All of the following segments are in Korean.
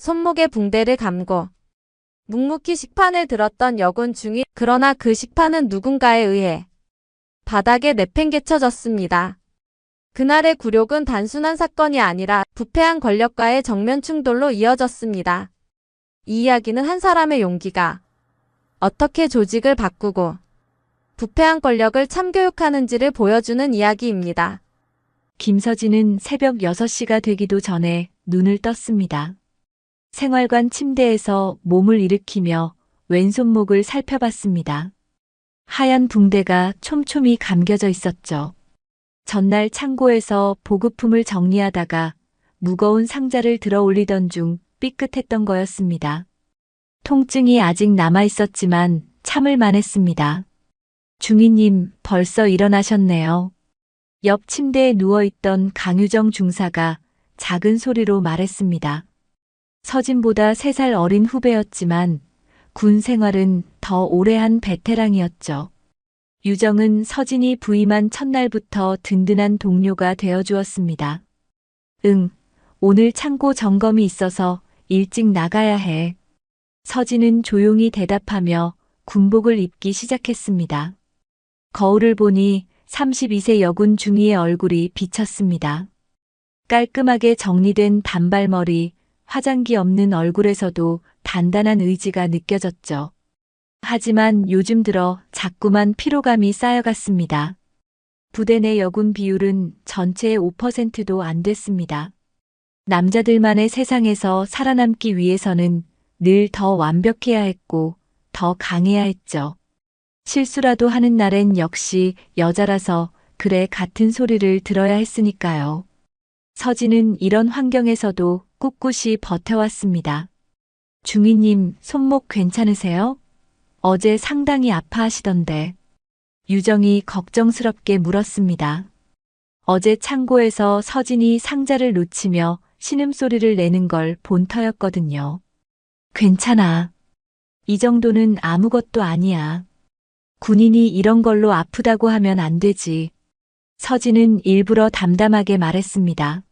손목에 붕대를 감고 묵묵히 식판을 들었던 여군 중위. 그러나 그 식판은 누군가에 의해 바닥에 내팽개쳐졌습니다. 그날의 굴욕은 단순한 사건이 아니라 부패한 권력과의 정면 충돌로 이어졌습니다. 이 이야기는 한 사람의 용기가 어떻게 조직을 바꾸고 부패한 권력을 참교육하는지를 보여주는 이야기입니다. 김서진은 새벽 6시가 되기도 전에 눈을 떴습니다. 생활관 침대에서 몸을 일으키며 왼손목을 살펴봤습니다. 하얀 붕대가 촘촘히 감겨져 있었죠. 전날 창고에서 보급품을 정리하다가 무거운 상자를 들어 올리던 중 삐끗했던 거였습니다. 통증이 아직 남아 있었지만 참을 만했습니다. 중위님, 벌써 일어나셨네요. 옆 침대에 누워있던 강유정 중사가 작은 소리로 말했습니다. 서진보다 3살 어린 후배였지만 군 생활은 더 오래 한 베테랑이었죠. 유정은 서진이 부임한 첫날부터 든든한 동료가 되어주었습니다. 응, 오늘 창고 점검이 있어서 일찍 나가야 해. 서진은 조용히 대답하며 군복을 입기 시작했습니다. 거울을 보니 32세 여군 중위의 얼굴이 비쳤습니다. 깔끔하게 정리된 단발머리, 화장기 없는 얼굴에서도 단단한 의지가 느껴졌죠. 하지만 요즘 들어 자꾸만 피로감이 쌓여갔습니다. 부대 내 여군 비율은 전체의 5%도 안 됐습니다. 남자들만의 세상에서 살아남기 위해서는 늘 더 완벽해야 했고 더 강해야 했죠. 실수라도 하는 날엔 역시 여자라서 그래 같은 소리를 들어야 했으니까요. 서진은 이런 환경에서도 꿋꿋이 버텨왔습니다. 중위님, 손목 괜찮으세요? 어제 상당히 아파하시던데. 유정이 걱정스럽게 물었습니다. 어제 창고에서 서진이 상자를 놓치며 신음소리를 내는 걸 본 터였거든요. 괜찮아. 이 정도는 아무것도 아니야. 군인이 이런 걸로 아프다고 하면 안 되지. 서진은 일부러 담담하게 말했습니다.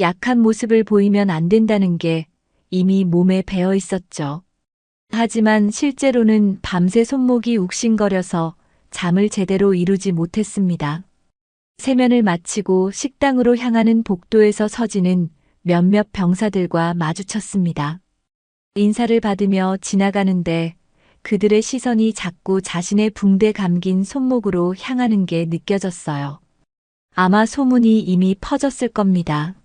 약한 모습을 보이면 안 된다는 게 이미 몸에 배어 있었죠. 하지만 실제로는 밤새 손목이 욱신거려서 잠을 제대로 이루지 못했습니다. 세면을 마치고 식당으로 향하는 복도에서 서진은 몇몇 병사들과 마주쳤습니다. 인사를 받으며 지나가는데 그들의 시선이 자꾸 자신의 붕대 감긴 손목으로 향하는 게 느껴졌어요. 아마 소문이 이미 퍼졌을 겁니다.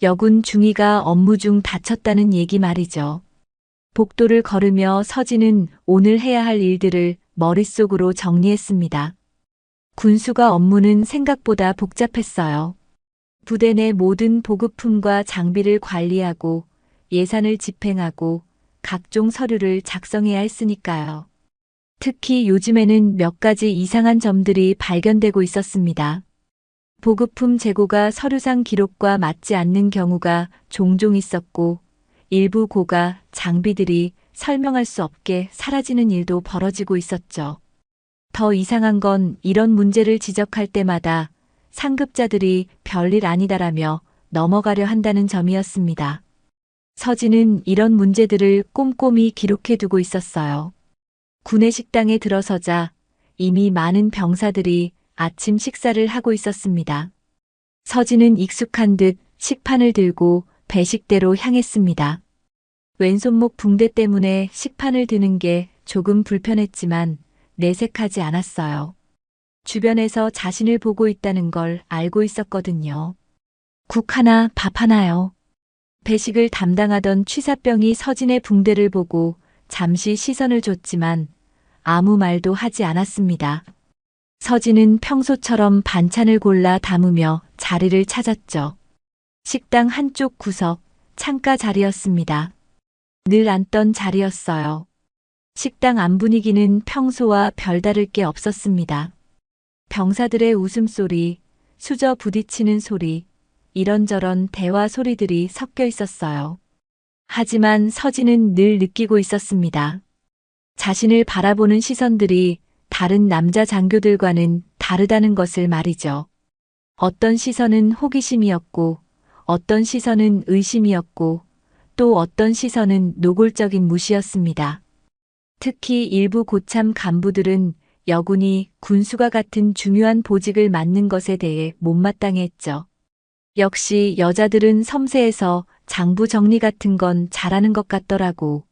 여군 중위가 업무 중 다쳤다는 얘기 말이죠. 복도를 걸으며 서진은 오늘 해야 할 일들을 머릿속으로 정리했습니다. 군수가 업무는 생각보다 복잡했어요. 부대 내 모든 보급품과 장비를 관리하고 예산을 집행하고 각종 서류를 작성해야 했으니까요. 특히 요즘에는 몇 가지 이상한 점들이 발견되고 있었습니다. 보급품 재고가 서류상 기록과 맞지 않는 경우가 종종 있었고 일부 고가 장비들이 설명할 수 없게 사라지는 일도 벌어지고 있었죠. 더 이상한 건 이런 문제를 지적할 때마다 상급자들이 별일 아니다라며 넘어가려 한다는 점이었습니다. 서진은 이런 문제들을 꼼꼼히 기록해두고 있었어요. 군의 식당에 들어서자 이미 많은 병사들이 아침 식사를 하고 있었습니다. 서진은 익숙한 듯 식판을 들고 배식대로 향했습니다. 왼손목 붕대 때문에 식판을 드는 게 조금 불편했지만 내색하지 않았어요. 주변에서 자신을 보고 있다는 걸 알고 있었거든요. 국 하나, 밥 하나요. 배식을 담당하던 취사병이 서진의 붕대를 보고 잠시 시선을 줬지만 아무 말도 하지 않았습니다. 서진은 평소처럼 반찬을 골라 담으며 자리를 찾았죠. 식당 한쪽 구석, 창가 자리였습니다. 늘 앉던 자리였어요. 식당 안 분위기는 평소와 별다를 게 없었습니다. 병사들의 웃음소리, 수저 부딪히는 소리, 이런저런 대화 소리들이 섞여 있었어요. 하지만 서진은 늘 느끼고 있었습니다. 자신을 바라보는 시선들이 다른 남자 장교들과는 다르다는 것을 말이죠. 어떤 시선은 호기심이었고, 어떤 시선은 의심이었고, 또 어떤 시선은 노골적인 무시였습니다. 특히 일부 고참 간부들은 여군이 군수가 같은 중요한 보직을 맡는 것에 대해 못마땅해했죠. 역시 여자들은 섬세해서 장부 정리 같은 건 잘하는 것 같더라고.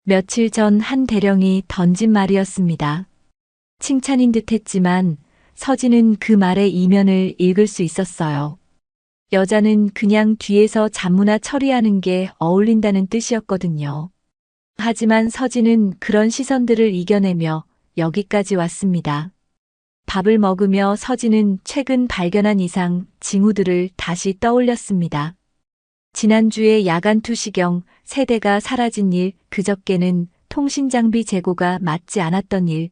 며칠 전 한 대령이 던진 말이었습니다. 칭찬인 듯 했지만 서진은 그 말의 이면을 읽을 수 있었어요. 여자는 그냥 뒤에서 잡무나 처리하는 게 어울린다는 뜻이었거든요. 하지만 서진은 그런 시선들을 이겨내며 여기까지 왔습니다. 밥을 먹으며 서진은 최근 발견한 이상 징후들을 다시 떠올렸습니다. 지난주에 야간 투시경 세대가 사라진 일, 그저께는 통신장비 재고가 맞지 않았던 일.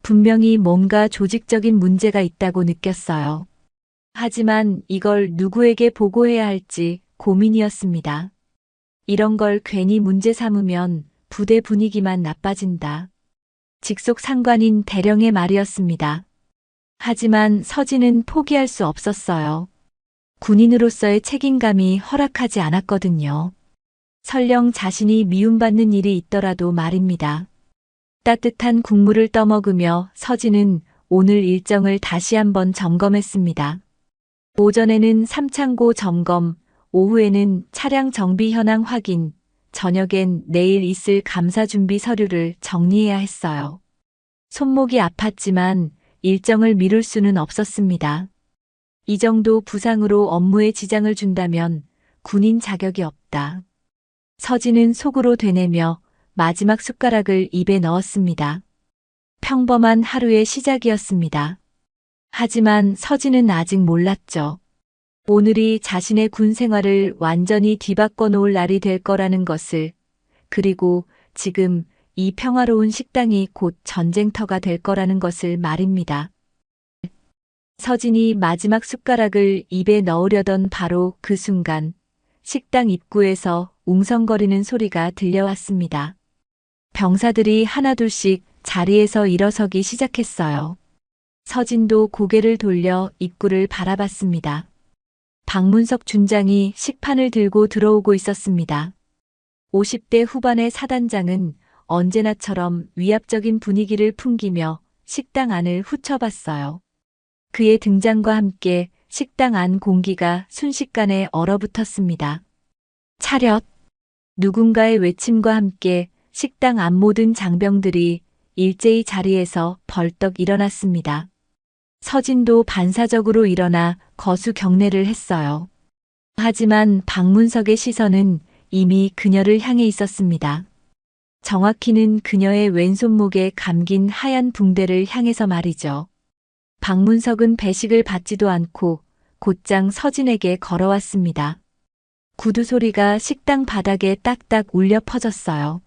분명히 뭔가 조직적인 문제가 있다고 느꼈어요. 하지만 이걸 누구에게 보고해야 할지 고민이었습니다. 이런 걸 괜히 문제 삼으면 부대 분위기만 나빠진다. 직속 상관인 대령의 말이었습니다. 하지만 서진은 포기할 수 없었어요. 군인으로서의 책임감이 허락하지 않았거든요. 설령 자신이 미움받는 일이 있더라도 말입니다. 따뜻한 국물을 떠먹으며 서진은 오늘 일정을 다시 한번 점검했습니다. 오전에는 삼창고 점검, 오후에는 차량 정비 현황 확인, 저녁엔 내일 있을 감사 준비 서류를 정리해야 했어요. 손목이 아팠지만 일정을 미룰 수는 없었습니다. 이 정도 부상으로 업무에 지장을 준다면 군인 자격이 없다. 서진은 속으로 되뇌며 마지막 숟가락을 입에 넣었습니다. 평범한 하루의 시작이었습니다. 하지만 서진은 아직 몰랐죠. 오늘이 자신의 군 생활을 완전히 뒤바꿔 놓을 날이 될 거라는 것을, 그리고 지금 이 평화로운 식당이 곧 전쟁터가 될 거라는 것을 말입니다. 서진이 마지막 숟가락을 입에 넣으려던 바로 그 순간, 식당 입구에서 웅성거리는 소리가 들려왔습니다. 병사들이 하나둘씩 자리에서 일어서기 시작했어요. 서진도 고개를 돌려 입구를 바라봤습니다. 박문석 준장이 식판을 들고 들어오고 있었습니다. 50대 후반의 사단장은 언제나처럼 위압적인 분위기를 풍기며 식당 안을 훑어봤어요. 그의 등장과 함께 식당 안 공기가 순식간에 얼어붙었습니다. 차렷! 누군가의 외침과 함께 식당 안 모든 장병들이 일제히 자리에서 벌떡 일어났습니다. 서진도 반사적으로 일어나 거수 경례를 했어요. 하지만 박문석의 시선은 이미 그녀를 향해 있었습니다. 정확히는 그녀의 왼손목에 감긴 하얀 붕대를 향해서 말이죠. 박문석은 배식을 받지도 않고 곧장 서진에게 걸어왔습니다. 구두 소리가 식당 바닥에 딱딱 울려 퍼졌어요.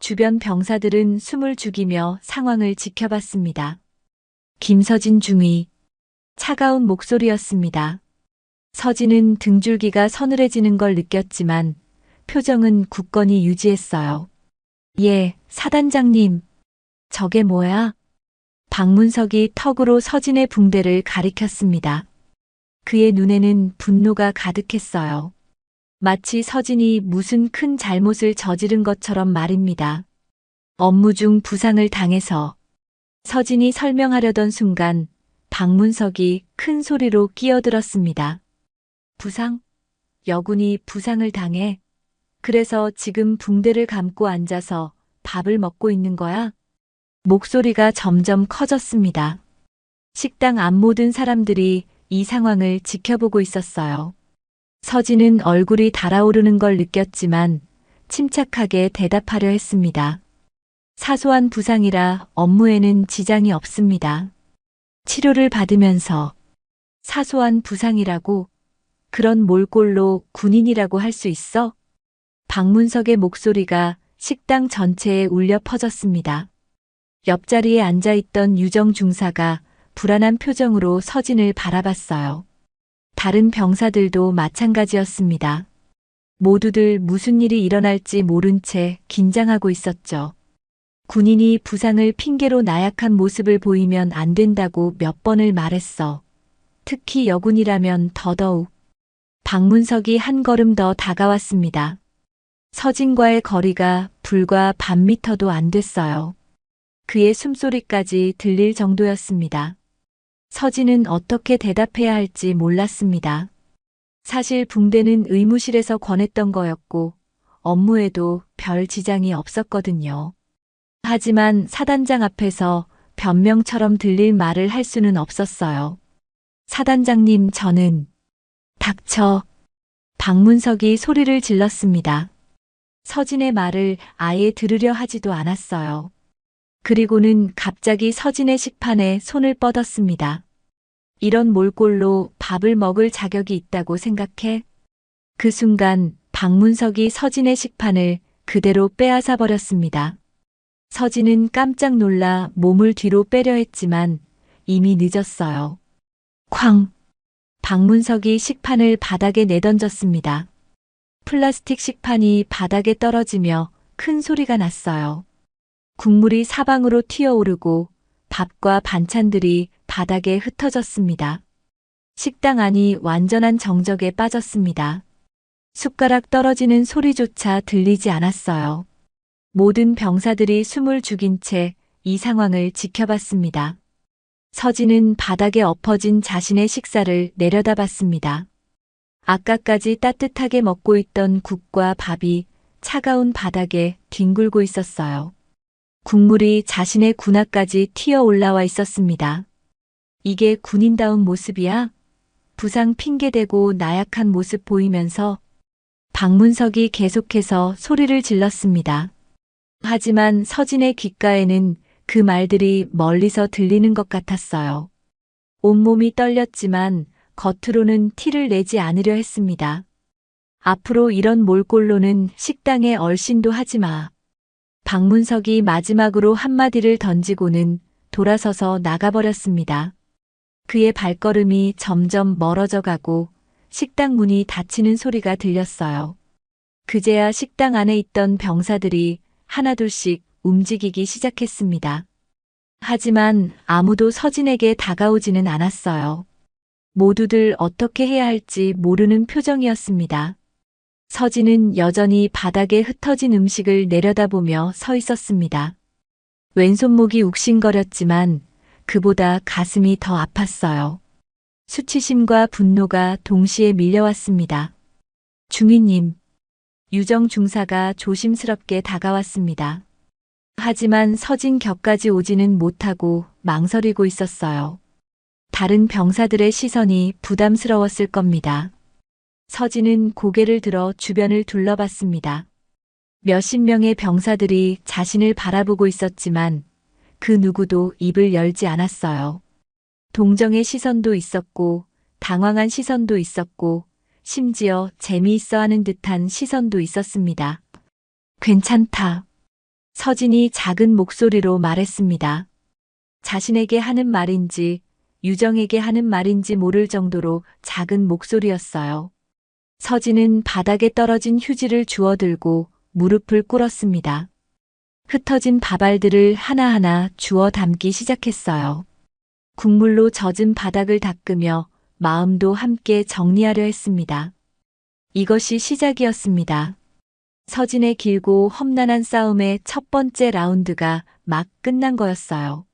주변 병사들은 숨을 죽이며 상황을 지켜봤습니다. 김서진 중위. 차가운 목소리였습니다. 서진은 등줄기가 서늘해지는 걸 느꼈지만 표정은 굳건히 유지했어요. 예, 사단장님. 저게 뭐야? 박문석이 턱으로 서진의 붕대를 가리켰습니다. 그의 눈에는 분노가 가득했어요. 마치 서진이 무슨 큰 잘못을 저지른 것처럼 말입니다. 업무 중 부상을 당해서. 서진이 설명하려던 순간 박문석이 큰 소리로 끼어들었습니다. 부상? 여군이 부상을 당해? 그래서 지금 붕대를 감고 앉아서 밥을 먹고 있는 거야? 목소리가 점점 커졌습니다. 식당 앞 모든 사람들이 이 상황을 지켜보고 있었어요. 서진은 얼굴이 달아오르는 걸 느꼈지만 침착하게 대답하려 했습니다. 사소한 부상이라 업무에는 지장이 없습니다. 치료를 받으면서 사소한 부상이라고? 그런 몰골로 군인이라고 할 수 있어? 박문석의 목소리가 식당 전체에 울려 퍼졌습니다. 옆자리에 앉아있던 유정 중사가 불안한 표정으로 서진을 바라봤어요. 다른 병사들도 마찬가지였습니다. 모두들 무슨 일이 일어날지 모른 채 긴장하고 있었죠. 군인이 부상을 핑계로 나약한 모습을 보이면 안 된다고 몇 번을 말했어. 특히 여군이라면 더더욱. 박문석이 한 걸음 더 다가왔습니다. 서진과의 거리가 불과 반 미터도 안 됐어요. 그의 숨소리까지 들릴 정도였습니다. 서진은 어떻게 대답해야 할지 몰랐습니다. 사실 붕대는 의무실에서 권했던 거였고 업무에도 별 지장이 없었거든요. 하지만 사단장 앞에서 변명처럼 들릴 말을 할 수는 없었어요. 사단장님, 저는 닥쳐. 박문석이 소리를 질렀습니다. 서진의 말을 아예 들으려 하지도 않았어요. 그리고는 갑자기 서진의 식판에 손을 뻗었습니다. 이런 몰골로 밥을 먹을 자격이 있다고 생각해? 그 순간 박문석이 서진의 식판을 그대로 빼앗아 버렸습니다. 서진은 깜짝 놀라 몸을 뒤로 빼려 했지만 이미 늦었어요. 쾅! 박문석이 식판을 바닥에 내던졌습니다. 플라스틱 식판이 바닥에 떨어지며 큰 소리가 났어요. 국물이 사방으로 튀어오르고 밥과 반찬들이 바닥에 흩어졌습니다. 식당 안이 완전한 정적에 빠졌습니다. 숟가락 떨어지는 소리조차 들리지 않았어요. 모든 병사들이 숨을 죽인 채 이 상황을 지켜봤습니다. 서진은 바닥에 엎어진 자신의 식사를 내려다봤습니다. 아까까지 따뜻하게 먹고 있던 국과 밥이 차가운 바닥에 뒹굴고 있었어요. 국물이 자신의 군화까지 튀어 올라와 있었습니다. 이게 군인다운 모습이야? 부상 핑계대고 나약한 모습 보이면서 박문석이 계속해서 소리를 질렀습니다. 하지만 서진의 귓가에는 그 말들이 멀리서 들리는 것 같았어요. 온몸이 떨렸지만 겉으로는 티를 내지 않으려 했습니다. 앞으로 이런 몰골로는 식당에 얼씬도 하지 마. 박문석이 마지막으로 한마디를 던지고는 돌아서서 나가버렸습니다. 그의 발걸음이 점점 멀어져 가고 식당 문이 닫히는 소리가 들렸어요. 그제야 식당 안에 있던 병사들이 하나둘씩 움직이기 시작했습니다. 하지만 아무도 서진에게 다가오지는 않았어요. 모두들 어떻게 해야 할지 모르는 표정이었습니다. 서진은 여전히 바닥에 흩어진 음식을 내려다보며 서 있었습니다. 왼손목이 욱신거렸지만 그보다 가슴이 더 아팠어요. 수치심과 분노가 동시에 밀려왔습니다. 중위님, 유정 중사가 조심스럽게 다가왔습니다. 하지만 서진 격까지 오지는 못하고 망설이고 있었어요. 다른 병사들의 시선이 부담스러웠을 겁니다. 서진은 고개를 들어 주변을 둘러봤습니다. 몇십 명의 병사들이 자신을 바라보고 있었지만 그 누구도 입을 열지 않았어요. 동정의 시선도 있었고 당황한 시선도 있었고 심지어 재미있어 하는 듯한 시선도 있었습니다. 괜찮다. 서진이 작은 목소리로 말했습니다. 자신에게 하는 말인지 유정에게 하는 말인지 모를 정도로 작은 목소리였어요. 서진은 바닥에 떨어진 휴지를 주워들고 무릎을 꿇었습니다. 흩어진 밥알들을 하나하나 주워 담기 시작했어요. 국물로 젖은 바닥을 닦으며 마음도 함께 정리하려 했습니다. 이것이 시작이었습니다. 서진의 길고 험난한 싸움의 첫 번째 라운드가 막 끝난 거였어요.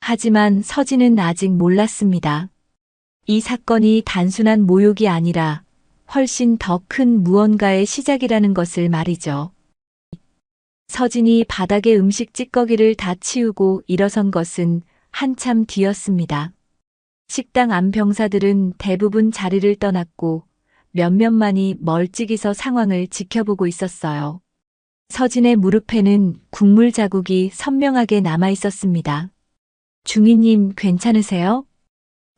하지만 서진은 아직 몰랐습니다. 이 사건이 단순한 모욕이 아니라 훨씬 더 큰 무언가의 시작이라는 것을 말이죠. 서진이 바닥에 음식 찌꺼기를 다 치우고 일어선 것은 한참 뒤였습니다. 식당 안 병사들은 대부분 자리를 떠났고 몇몇만이 멀찍이서 상황을 지켜보고 있었어요. 서진의 무릎에는 국물 자국이 선명하게 남아 있었습니다. 중위님 괜찮으세요?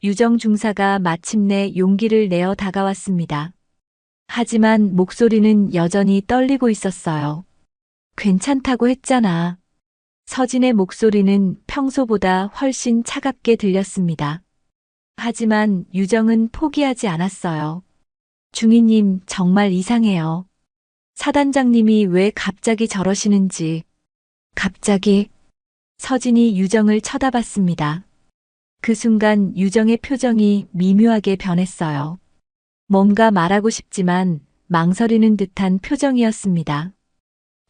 유정 중사가 마침내 용기를 내어 다가왔습니다. 하지만 목소리는 여전히 떨리고 있었어요. 괜찮다고 했잖아. 서진의 목소리는 평소보다 훨씬 차갑게 들렸습니다. 하지만 유정은 포기하지 않았어요. 중위님 정말 이상해요. 사단장님이 왜 갑자기 저러시는지. 갑자기 서진이 유정을 쳐다봤습니다. 그 순간 유정의 표정이 미묘하게 변했어요. 뭔가 말하고 싶지만 망설이는 듯한 표정이었습니다.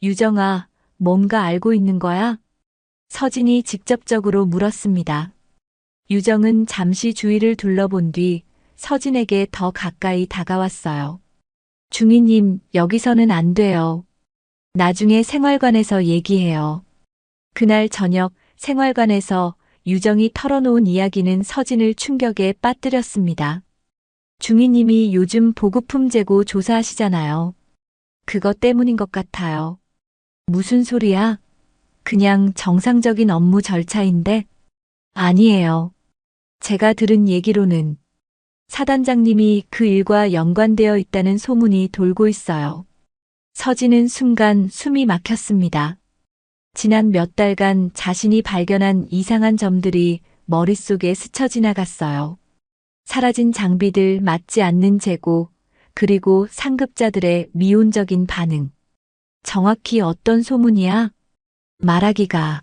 유정아, 뭔가 알고 있는 거야? 서진이 직접적으로 물었습니다. 유정은 잠시 주위를 둘러본 뒤 서진에게 더 가까이 다가왔어요. 중위님, 여기서는 안 돼요. 나중에 생활관에서 얘기해요. 그날 저녁 생활관에서 유정이 털어놓은 이야기는 서진을 충격에 빠뜨렸습니다. 중위님이 요즘 보급품 재고 조사하시잖아요. 그것 때문인 것 같아요. 무슨 소리야? 그냥 정상적인 업무 절차인데? 아니에요. 제가 들은 얘기로는 사단장님이 그 일과 연관되어 있다는 소문이 돌고 있어요. 서진은 순간 숨이 막혔습니다. 지난 몇 달간 자신이 발견한 이상한 점들이 머릿속에 스쳐 지나갔어요. 사라진 장비들, 맞지 않는 재고, 그리고 상급자들의 미온적인 반응. 정확히 어떤 소문이야? 말하기가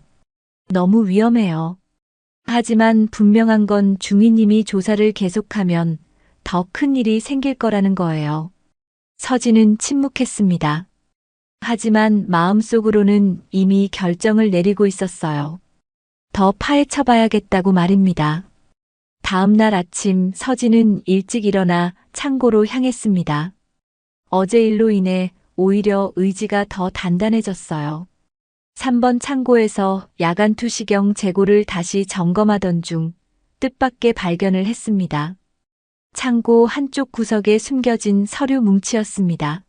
너무 위험해요. 하지만 분명한 건 중위님이 조사를 계속하면 더 큰 일이 생길 거라는 거예요. 서진은 침묵했습니다. 하지만 마음속으로는 이미 결정을 내리고 있었어요. 더 파헤쳐 봐야겠다고 말입니다. 다음 날 아침 서진은 일찍 일어나 창고로 향했습니다. 어제 일로 인해 오히려 의지가 더 단단해졌어요. 3번 창고에서 야간 투시경 재고를 다시 점검하던 중 뜻밖의 발견을 했습니다. 창고 한쪽 구석에 숨겨진 서류 뭉치였습니다.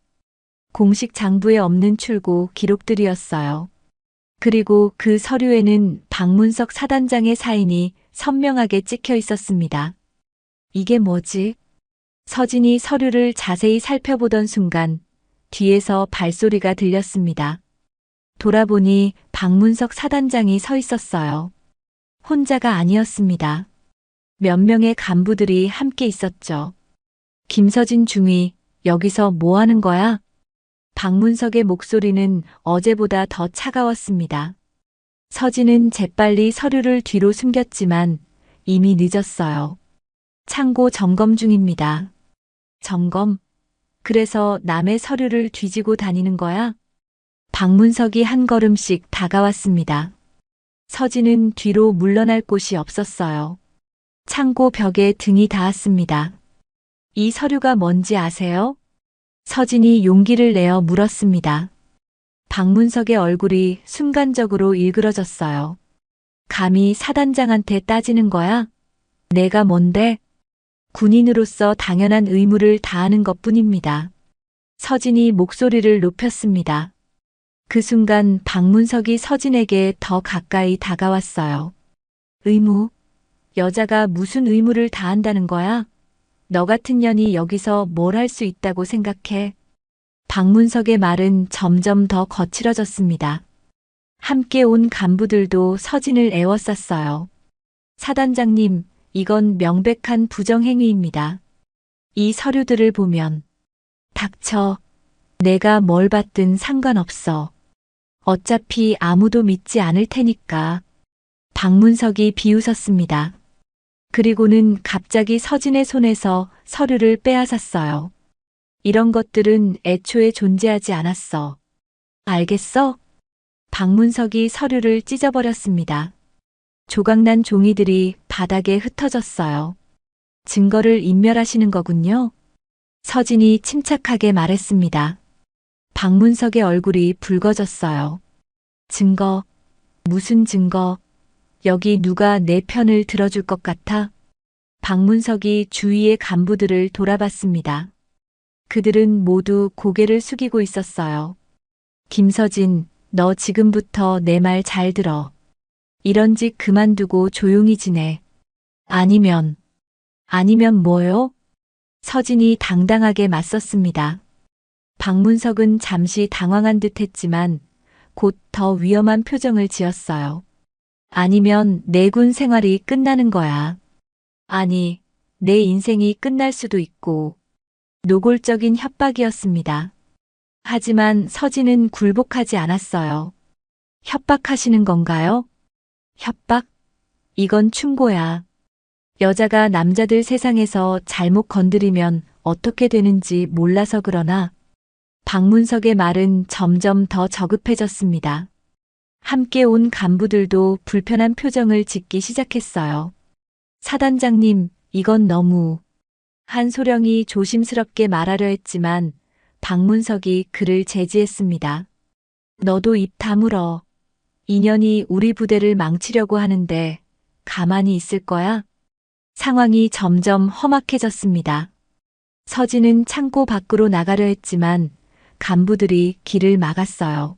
공식 장부에 없는 출고 기록들이었어요. 그리고 그 서류에는 박문석 사단장의 사인이 선명하게 찍혀 있었습니다. 이게 뭐지? 서진이 서류를 자세히 살펴보던 순간 뒤에서 발소리가 들렸습니다. 돌아보니 박문석 사단장이 서 있었어요. 혼자가 아니었습니다. 몇 명의 간부들이 함께 있었죠. 김서진 중위, 여기서 뭐 하는 거야? 박문석의 목소리는 어제보다 더 차가웠습니다. 서진은 재빨리 서류를 뒤로 숨겼지만 이미 늦었어요. 창고 점검 중입니다. 점검? 그래서 남의 서류를 뒤지고 다니는 거야? 박문석이 한 걸음씩 다가왔습니다. 서진은 뒤로 물러날 곳이 없었어요. 창고 벽에 등이 닿았습니다. 이 서류가 뭔지 아세요? 서진이 용기를 내어 물었습니다. 박문석의 얼굴이 순간적으로 일그러졌어요. 감히 사단장한테 따지는 거야? 내가 뭔데? 군인으로서 당연한 의무를 다하는 것뿐입니다. 서진이 목소리를 높였습니다. 그 순간 박문석이 서진에게 더 가까이 다가왔어요. 의무? 여자가 무슨 의무를 다한다는 거야? 너 같은 년이 여기서 뭘 할 수 있다고 생각해? 박문석의 말은 점점 더 거칠어졌습니다. 함께 온 간부들도 서진을 애워쌌어요. 사단장님, 이건 명백한 부정행위입니다. 이 서류들을 보면 닥쳐. 내가 뭘 받든 상관없어. 어차피 아무도 믿지 않을 테니까. 박문석이 비웃었습니다. 그리고는 갑자기 서진의 손에서 서류를 빼앗았어요. 이런 것들은 애초에 존재하지 않았어. 알겠어? 박문석이 서류를 찢어버렸습니다. 조각난 종이들이 바닥에 흩어졌어요. 증거를 인멸하시는 거군요. 서진이 침착하게 말했습니다. 박문석의 얼굴이 붉어졌어요. 증거? 무슨 증거? 여기 누가 내 편을 들어줄 것 같아? 박문석이 주위의 간부들을 돌아봤습니다. 그들은 모두 고개를 숙이고 있었어요. 김서진, 너 지금부터 내 말 잘 들어. 이런 짓 그만두고 조용히 지내. 아니면 뭐요? 서진이 당당하게 맞섰습니다. 박문석은 잠시 당황한 듯 했지만 곧 더 위험한 표정을 지었어요. 아니면 내 군 생활이 끝나는 거야. 아니, 내 인생이 끝날 수도 있고. 노골적인 협박이었습니다. 하지만 서진은 굴복하지 않았어요. 협박하시는 건가요? 협박? 이건 충고야. 여자가 남자들 세상에서 잘못 건드리면 어떻게 되는지 몰라서 그러나 박문석의 말은 점점 더 저급해졌습니다. 함께 온 간부들도 불편한 표정을 짓기 시작했어요. 사단장님, 이건 너무... 한소령이 조심스럽게 말하려 했지만 박문석이 그를 제지했습니다. 너도 입 다물어. 인연이 우리 부대를 망치려고 하는데 가만히 있을 거야? 상황이 점점 험악해졌습니다. 서진은 창고 밖으로 나가려 했지만 간부들이 길을 막았어요.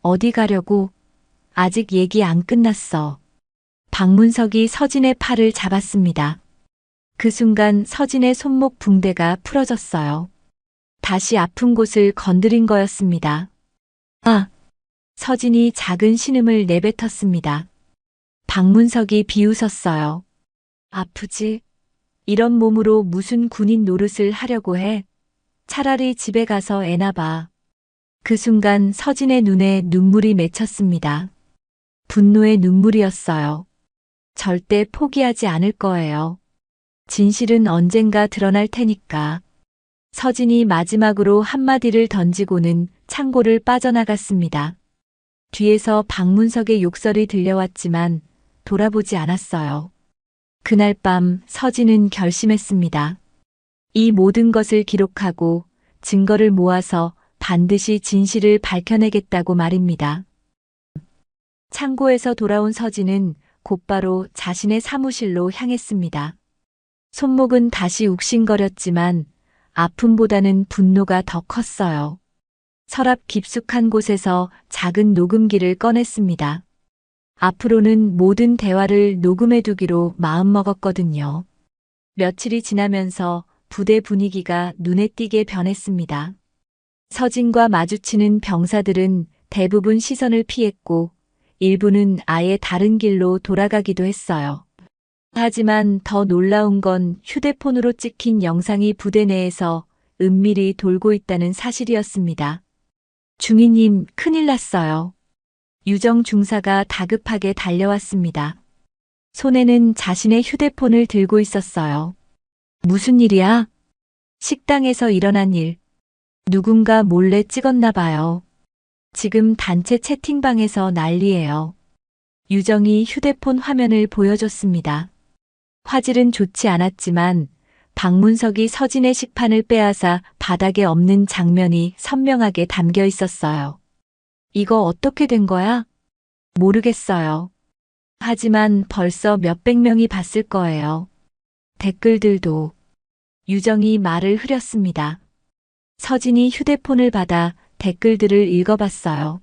어디 가려고? 아직 얘기 안 끝났어. 박문석이 서진의 팔을 잡았습니다. 그 순간 서진의 손목 붕대가 풀어졌어요. 다시 아픈 곳을 건드린 거였습니다. 아! 서진이 작은 신음을 내뱉었습니다. 박문석이 비웃었어요. 아프지? 이런 몸으로 무슨 군인 노릇을 하려고 해? 차라리 집에 가서 애나 봐. 그 순간 서진의 눈에 눈물이 맺혔습니다. 분노의 눈물이었어요. 절대 포기하지 않을 거예요. 진실은 언젠가 드러날 테니까. 서진이 마지막으로 한마디를 던지고는 창고를 빠져나갔습니다. 뒤에서 박문석의 욕설이 들려왔지만 돌아보지 않았어요. 그날 밤 서진은 결심했습니다. 이 모든 것을 기록하고 증거를 모아서 반드시 진실을 밝혀내겠다고 말입니다. 창고에서 돌아온 서진은 곧바로 자신의 사무실로 향했습니다. 손목은 다시 욱신거렸지만 아픔보다는 분노가 더 컸어요. 서랍 깊숙한 곳에서 작은 녹음기를 꺼냈습니다. 앞으로는 모든 대화를 녹음해두기로 마음먹었거든요. 며칠이 지나면서 부대 분위기가 눈에 띄게 변했습니다. 서진과 마주치는 병사들은 대부분 시선을 피했고 일부는 아예 다른 길로 돌아가기도 했어요. 하지만 더 놀라운 건 휴대폰으로 찍힌 영상이 부대 내에서 은밀히 돌고 있다는 사실이었습니다. 중위님, 큰일 났어요. 유정 중사가 다급하게 달려왔습니다. 손에는 자신의 휴대폰을 들고 있었어요. 무슨 일이야? 식당에서 일어난 일. 누군가 몰래 찍었나 봐요. 지금 단체 채팅방에서 난리예요. 유정이 휴대폰 화면을 보여줬습니다. 화질은 좋지 않았지만 박문석이 서진의 식판을 빼앗아 바닥에 엎는 장면이 선명하게 담겨 있었어요. 이거 어떻게 된 거야? 모르겠어요. 하지만 벌써 몇백 명이 봤을 거예요. 댓글들도. 유정이 말을 흐렸습니다. 서진이 휴대폰을 받아 댓글들을 읽어봤어요.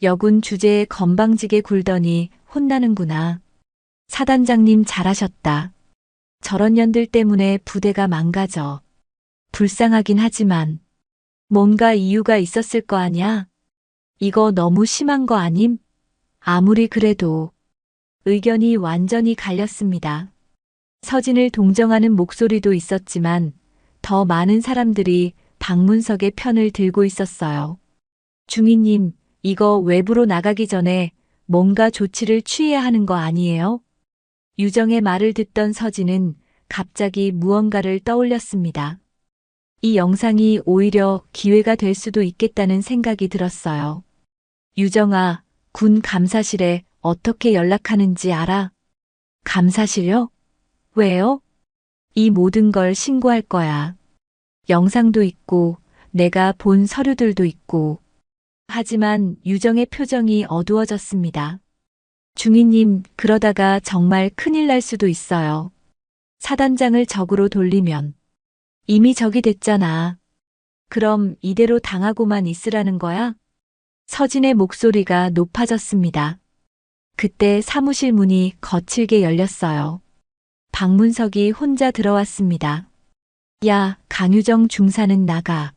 여군 주제에 건방지게 굴더니 혼나는구나. 사단장님 잘하셨다. 저런 년들 때문에 부대가 망가져. 불쌍하긴 하지만 뭔가 이유가 있었을 거 아냐? 이거 너무 심한 거 아님? 아무리 그래도. 의견이 완전히 갈렸습니다. 서진을 동정하는 목소리도 있었지만 더 많은 사람들이 박문석의 편을 들고 있었어요. 중위님, 이거 외부로 나가기 전에 뭔가 조치를 취해야 하는 거 아니에요? 유정의 말을 듣던 서진은 갑자기 무언가를 떠올렸습니다. 이 영상이 오히려 기회가 될 수도 있겠다는 생각이 들었어요. 유정아, 군 감사실에 어떻게 연락하는지 알아? 감사실요? 왜요? 이 모든 걸 신고할 거야. 영상도 있고 내가 본 서류들도 있고. 하지만 유정의 표정이 어두워졌습니다. 중위님, 그러다가 정말 큰일 날 수도 있어요. 사단장을 적으로 돌리면. 이미 적이 됐잖아. 그럼 이대로 당하고만 있으라는 거야? 서진의 목소리가 높아졌습니다. 그때 사무실 문이 거칠게 열렸어요. 박문석이 혼자 들어왔습니다. 야, 강유정 중사는 나가.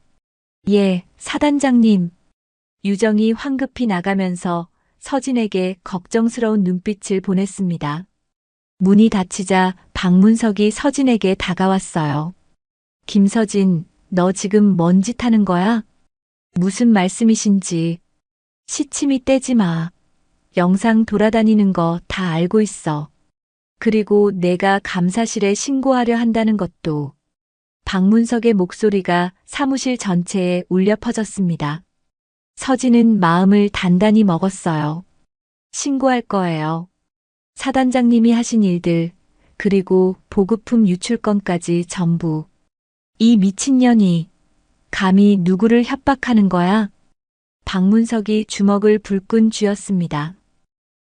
예, 사단장님. 유정이 황급히 나가면서 서진에게 걱정스러운 눈빛을 보냈습니다. 문이 닫히자 박문석이 서진에게 다가왔어요. 김서진, 너 지금 뭔 짓 하는 거야? 무슨 말씀이신지. 시치미 떼지 마. 영상 돌아다니는 거 다 알고 있어. 그리고 내가 감사실에 신고하려 한다는 것도. 박문석의 목소리가 사무실 전체에 울려 퍼졌습니다. 서진은 마음을 단단히 먹었어요. 신고할 거예요. 사단장님이 하신 일들, 그리고 보급품 유출 건까지 전부. 이 미친년이 감히 누구를 협박하는 거야? 박문석이 주먹을 불끈 쥐었습니다.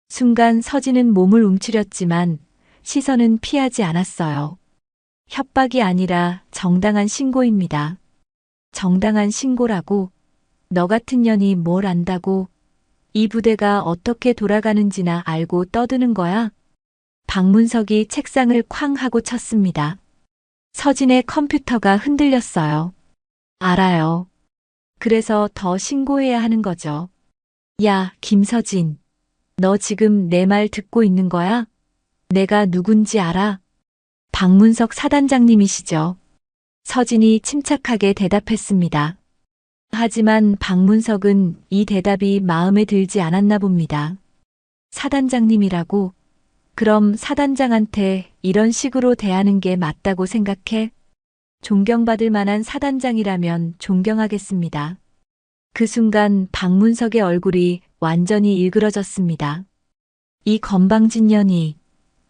순간 서진은 몸을 움츠렸지만 시선은 피하지 않았어요. 협박이 아니라 정당한 신고입니다. 정당한 신고라고? 너 같은 년이 뭘 안다고? 이 부대가 어떻게 돌아가는지나 알고 떠드는 거야? 박문석이 책상을 쾅 하고 쳤습니다. 서진의 컴퓨터가 흔들렸어요. 알아요. 그래서 더 신고해야 하는 거죠. 야, 김서진. 너 지금 내 말 듣고 있는 거야? 내가 누군지 알아? 박문석 사단장님이시죠. 서진이 침착하게 대답했습니다. 하지만 박문석은 이 대답이 마음에 들지 않았나 봅니다. 사단장님이라고? 그럼 사단장한테 이런 식으로 대하는 게 맞다고 생각해? 존경받을 만한 사단장이라면 존경하겠습니다. 그 순간 박문석의 얼굴이 완전히 일그러졌습니다. 이 건방진년이,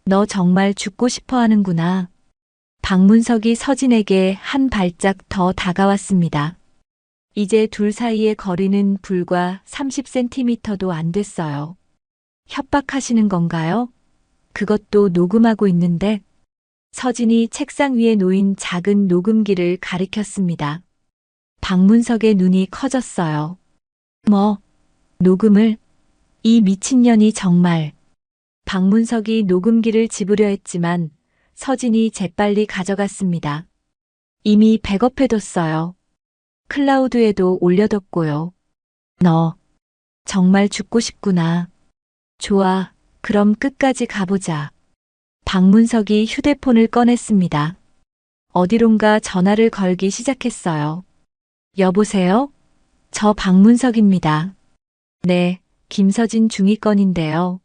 너 정말 죽고 싶어 하는구나. 박문석이 서진에게 한 발짝 더 다가왔습니다. 이제 둘 사이의 거리는 불과 30cm도 안 됐어요. 협박하시는 건가요? 그것도 녹음하고 있는데. 서진이 책상 위에 놓인 작은 녹음기를 가리켰습니다. 박문석의 눈이 커졌어요. 뭐? 녹음을? 이 미친년이 정말. 박문석이 녹음기를 집으려 했지만 서진이 재빨리 가져갔습니다. 이미 백업해뒀어요. 클라우드에도 올려뒀고요. 너 정말 죽고 싶구나. 좋아, 그럼 끝까지 가보자. 박문석이 휴대폰을 꺼냈습니다. 어디론가 전화를 걸기 시작했어요. 여보세요? 저 박문석입니다. 네, 김서진 중위권인데요.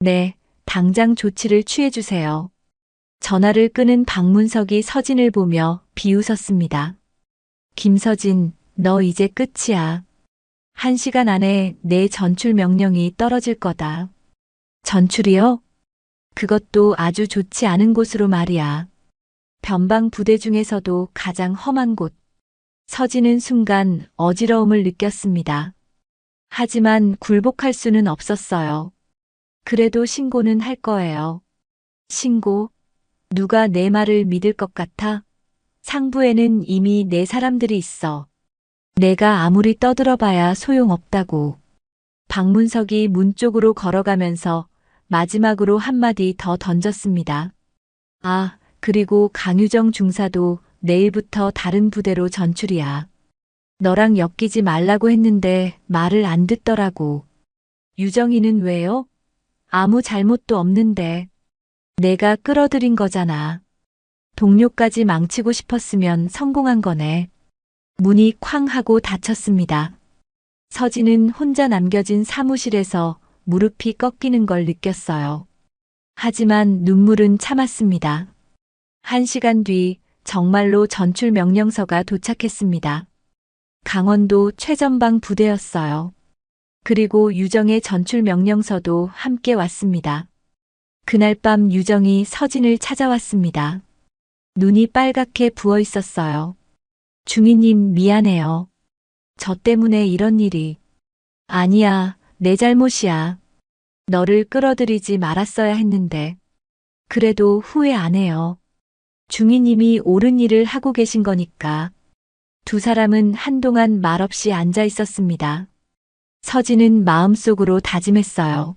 네, 당장 조치를 취해주세요. 전화를 끊은 박문석이 서진을 보며 비웃었습니다. 김서진, 너 이제 끝이야. 1시간 안에 내 전출 명령이 떨어질 거다. 전출이요? 그것도 아주 좋지 않은 곳으로 말이야. 변방 부대 중에서도 가장 험한 곳. 서진은 순간 어지러움을 느꼈습니다. 하지만 굴복할 수는 없었어요. 그래도 신고는 할 거예요. 신고? 누가 내 말을 믿을 것 같아? 상부에는 이미 내 사람들이 있어. 내가 아무리 떠들어봐야 소용없다고. 박문석이 문 쪽으로 걸어가면서 마지막으로 한마디 더 던졌습니다. 아, 그리고 강유정 중사도 내일부터 다른 부대로 전출이야. 너랑 엮이지 말라고 했는데 말을 안 듣더라고. 유정이는 왜요? 아무 잘못도 없는데. 내가 끌어들인 거잖아. 동료까지 망치고 싶었으면 성공한 거네. 문이 쾅 하고 닫혔습니다. 서진은 혼자 남겨진 사무실에서 무릎이 꺾이는 걸 느꼈어요. 하지만 눈물은 참았습니다. 1시간 뒤 정말로 전출 명령서가 도착했습니다. 강원도 최전방 부대였어요. 그리고 유정의 전출 명령서도 함께 왔습니다. 그날 밤 유정이 서진을 찾아왔습니다. 눈이 빨갛게 부어 있었어요. 중위님 미안해요. 저 때문에 이런 일이. 아니야, 내 잘못이야. 너를 끌어들이지 말았어야 했는데. 그래도 후회 안 해요. 중위님이 옳은 일을 하고 계신 거니까. 두 사람은 한동안 말없이 앉아 있었습니다. 서진은 마음속으로 다짐했어요.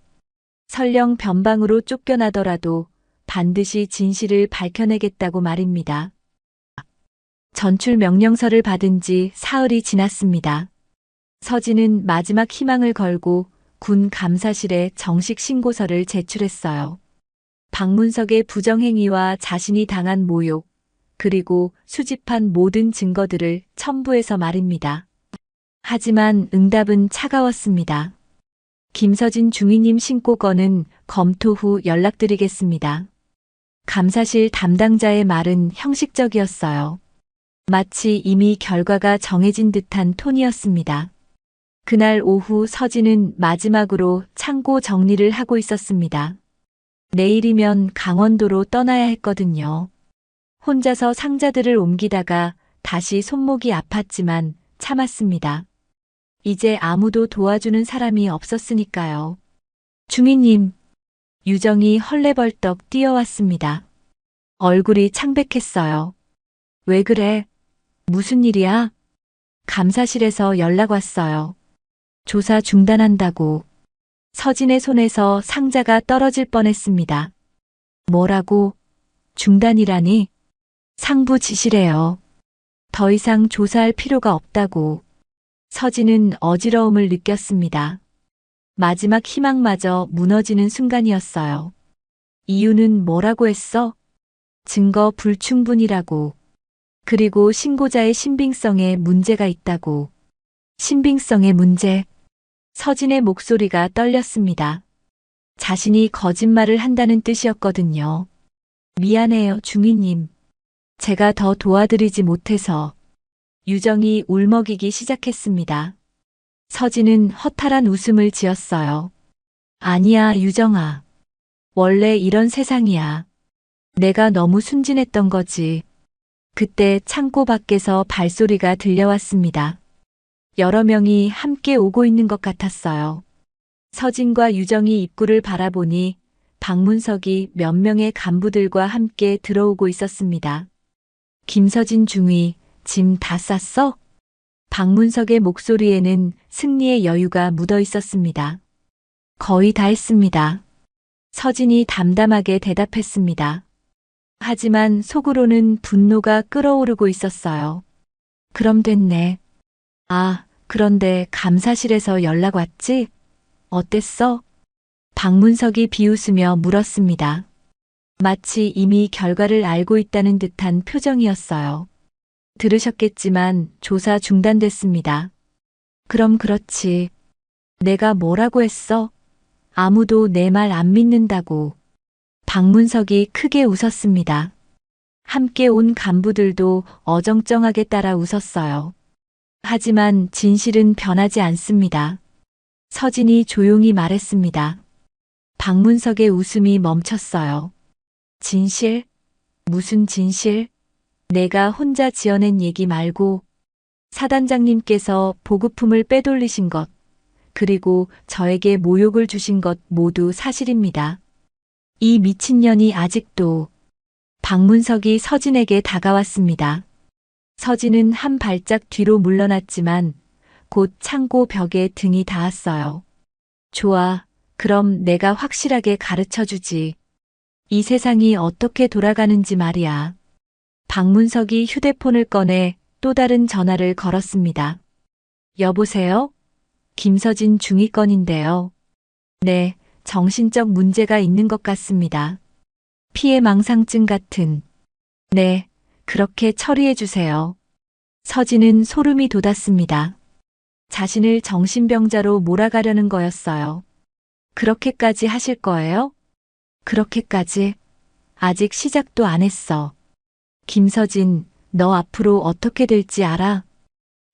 설령 변방으로 쫓겨나더라도 반드시 진실을 밝혀내겠다고 말입니다. 전출 명령서를 받은 지 사흘이 지났습니다. 서진은 마지막 희망을 걸고 군 감사실에 정식 신고서를 제출했어요. 박문석의 부정행위와 자신이 당한 모욕, 그리고 수집한 모든 증거들을 첨부해서 말입니다. 하지만 응답은 차가웠습니다. 김서진 중위님 신고건은 검토 후 연락드리겠습니다. 감사실 담당자의 말은 형식적이었어요. 마치 이미 결과가 정해진 듯한 톤이었습니다. 그날 오후 서진은 마지막으로 창고 정리를 하고 있었습니다. 내일이면 강원도로 떠나야 했거든요. 혼자서 상자들을 옮기다가 다시 손목이 아팠지만 참았습니다. 이제 아무도 도와주는 사람이 없었으니까요. 중위님, 유정이 헐레벌떡 뛰어왔습니다. 얼굴이 창백했어요. 왜 그래? 무슨 일이야? 감사실에서 연락 왔어요. 조사 중단한다고. 서진의 손에서 상자가 떨어질 뻔했습니다. 뭐라고? 중단이라니? 상부 지시래요. 더 이상 조사할 필요가 없다고. 서진은 어지러움을 느꼈습니다. 마지막 희망마저 무너지는 순간이었어요. 이유는 뭐라고 했어? 증거 불충분이라고. 그리고 신고자의 신빙성에 문제가 있다고. 신빙성의 문제. 서진의 목소리가 떨렸습니다. 자신이 거짓말을 한다는 뜻이었거든요. 미안해요, 중위님. 제가 더 도와드리지 못해서. 유정이 울먹이기 시작했습니다. 서진은 허탈한 웃음을 지었어요. 아니야, 유정아. 원래 이런 세상이야. 내가 너무 순진했던 거지. 그때 창고 밖에서 발소리가 들려왔습니다. 여러 명이 함께 오고 있는 것 같았어요. 서진과 유정이 입구를 바라보니 박문석이 몇 명의 간부들과 함께 들어오고 있었습니다. 김서진 중위, 짐 다 쌌어? 박문석의 목소리에는 승리의 여유가 묻어 있었습니다. 거의 다 했습니다. 서진이 담담하게 대답했습니다. 하지만 속으로는 분노가 끓어오르고 있었어요. 그럼 됐네. 아, 그런데 감사실에서 연락 왔지? 어땠어? 박문석이 비웃으며 물었습니다. 마치 이미 결과를 알고 있다는 듯한 표정이었어요. 들으셨겠지만 조사 중단됐습니다. 그럼 그렇지. 내가 뭐라고 했어? 아무도 내 말 안 믿는다고. 박문석이 크게 웃었습니다. 함께 온 간부들도 어정쩡하게 따라 웃었어요. 하지만 진실은 변하지 않습니다. 서진이 조용히 말했습니다. 박문석의 웃음이 멈췄어요. 진실? 무슨 진실? 내가 혼자 지어낸 얘기 말고 사단장님께서 보급품을 빼돌리신 것, 그리고 저에게 모욕을 주신 것 모두 사실입니다. 이 미친년이 아직도. 박문석이 서진에게 다가왔습니다. 서진은 한 발짝 뒤로 물러났지만 곧 창고 벽에 등이 닿았어요. 좋아, 그럼 내가 확실하게 가르쳐주지. 이 세상이 어떻게 돌아가는지 말이야. 박문석이 휴대폰을 꺼내 또 다른 전화를 걸었습니다. 여보세요? 김서진 중위권인데요. 네, 정신적 문제가 있는 것 같습니다. 피해망상증 같은. 네, 그렇게 처리해 주세요. 서진은 소름이 돋았습니다. 자신을 정신병자로 몰아가려는 거였어요. 그렇게까지 하실 거예요? 그렇게까지? 아직 시작도 안 했어. 김서진, 너 앞으로 어떻게 될지 알아?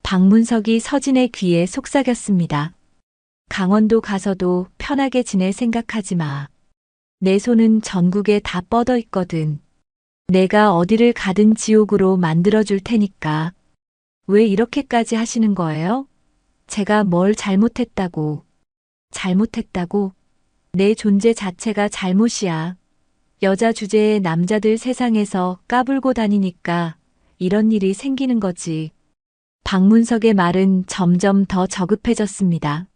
박문석이 서진의 귀에 속삭였습니다. 강원도 가서도 편하게 지낼 생각하지 마. 내 손은 전국에 다 뻗어 있거든. 내가 어디를 가든 지옥으로 만들어줄 테니까. 왜 이렇게까지 하시는 거예요? 제가 뭘 잘못했다고. 잘못했다고? 내 존재 자체가 잘못이야. 여자 주제에 남자들 세상에서 까불고 다니니까 이런 일이 생기는 거지. 박문석의 말은 점점 더 저급해졌습니다.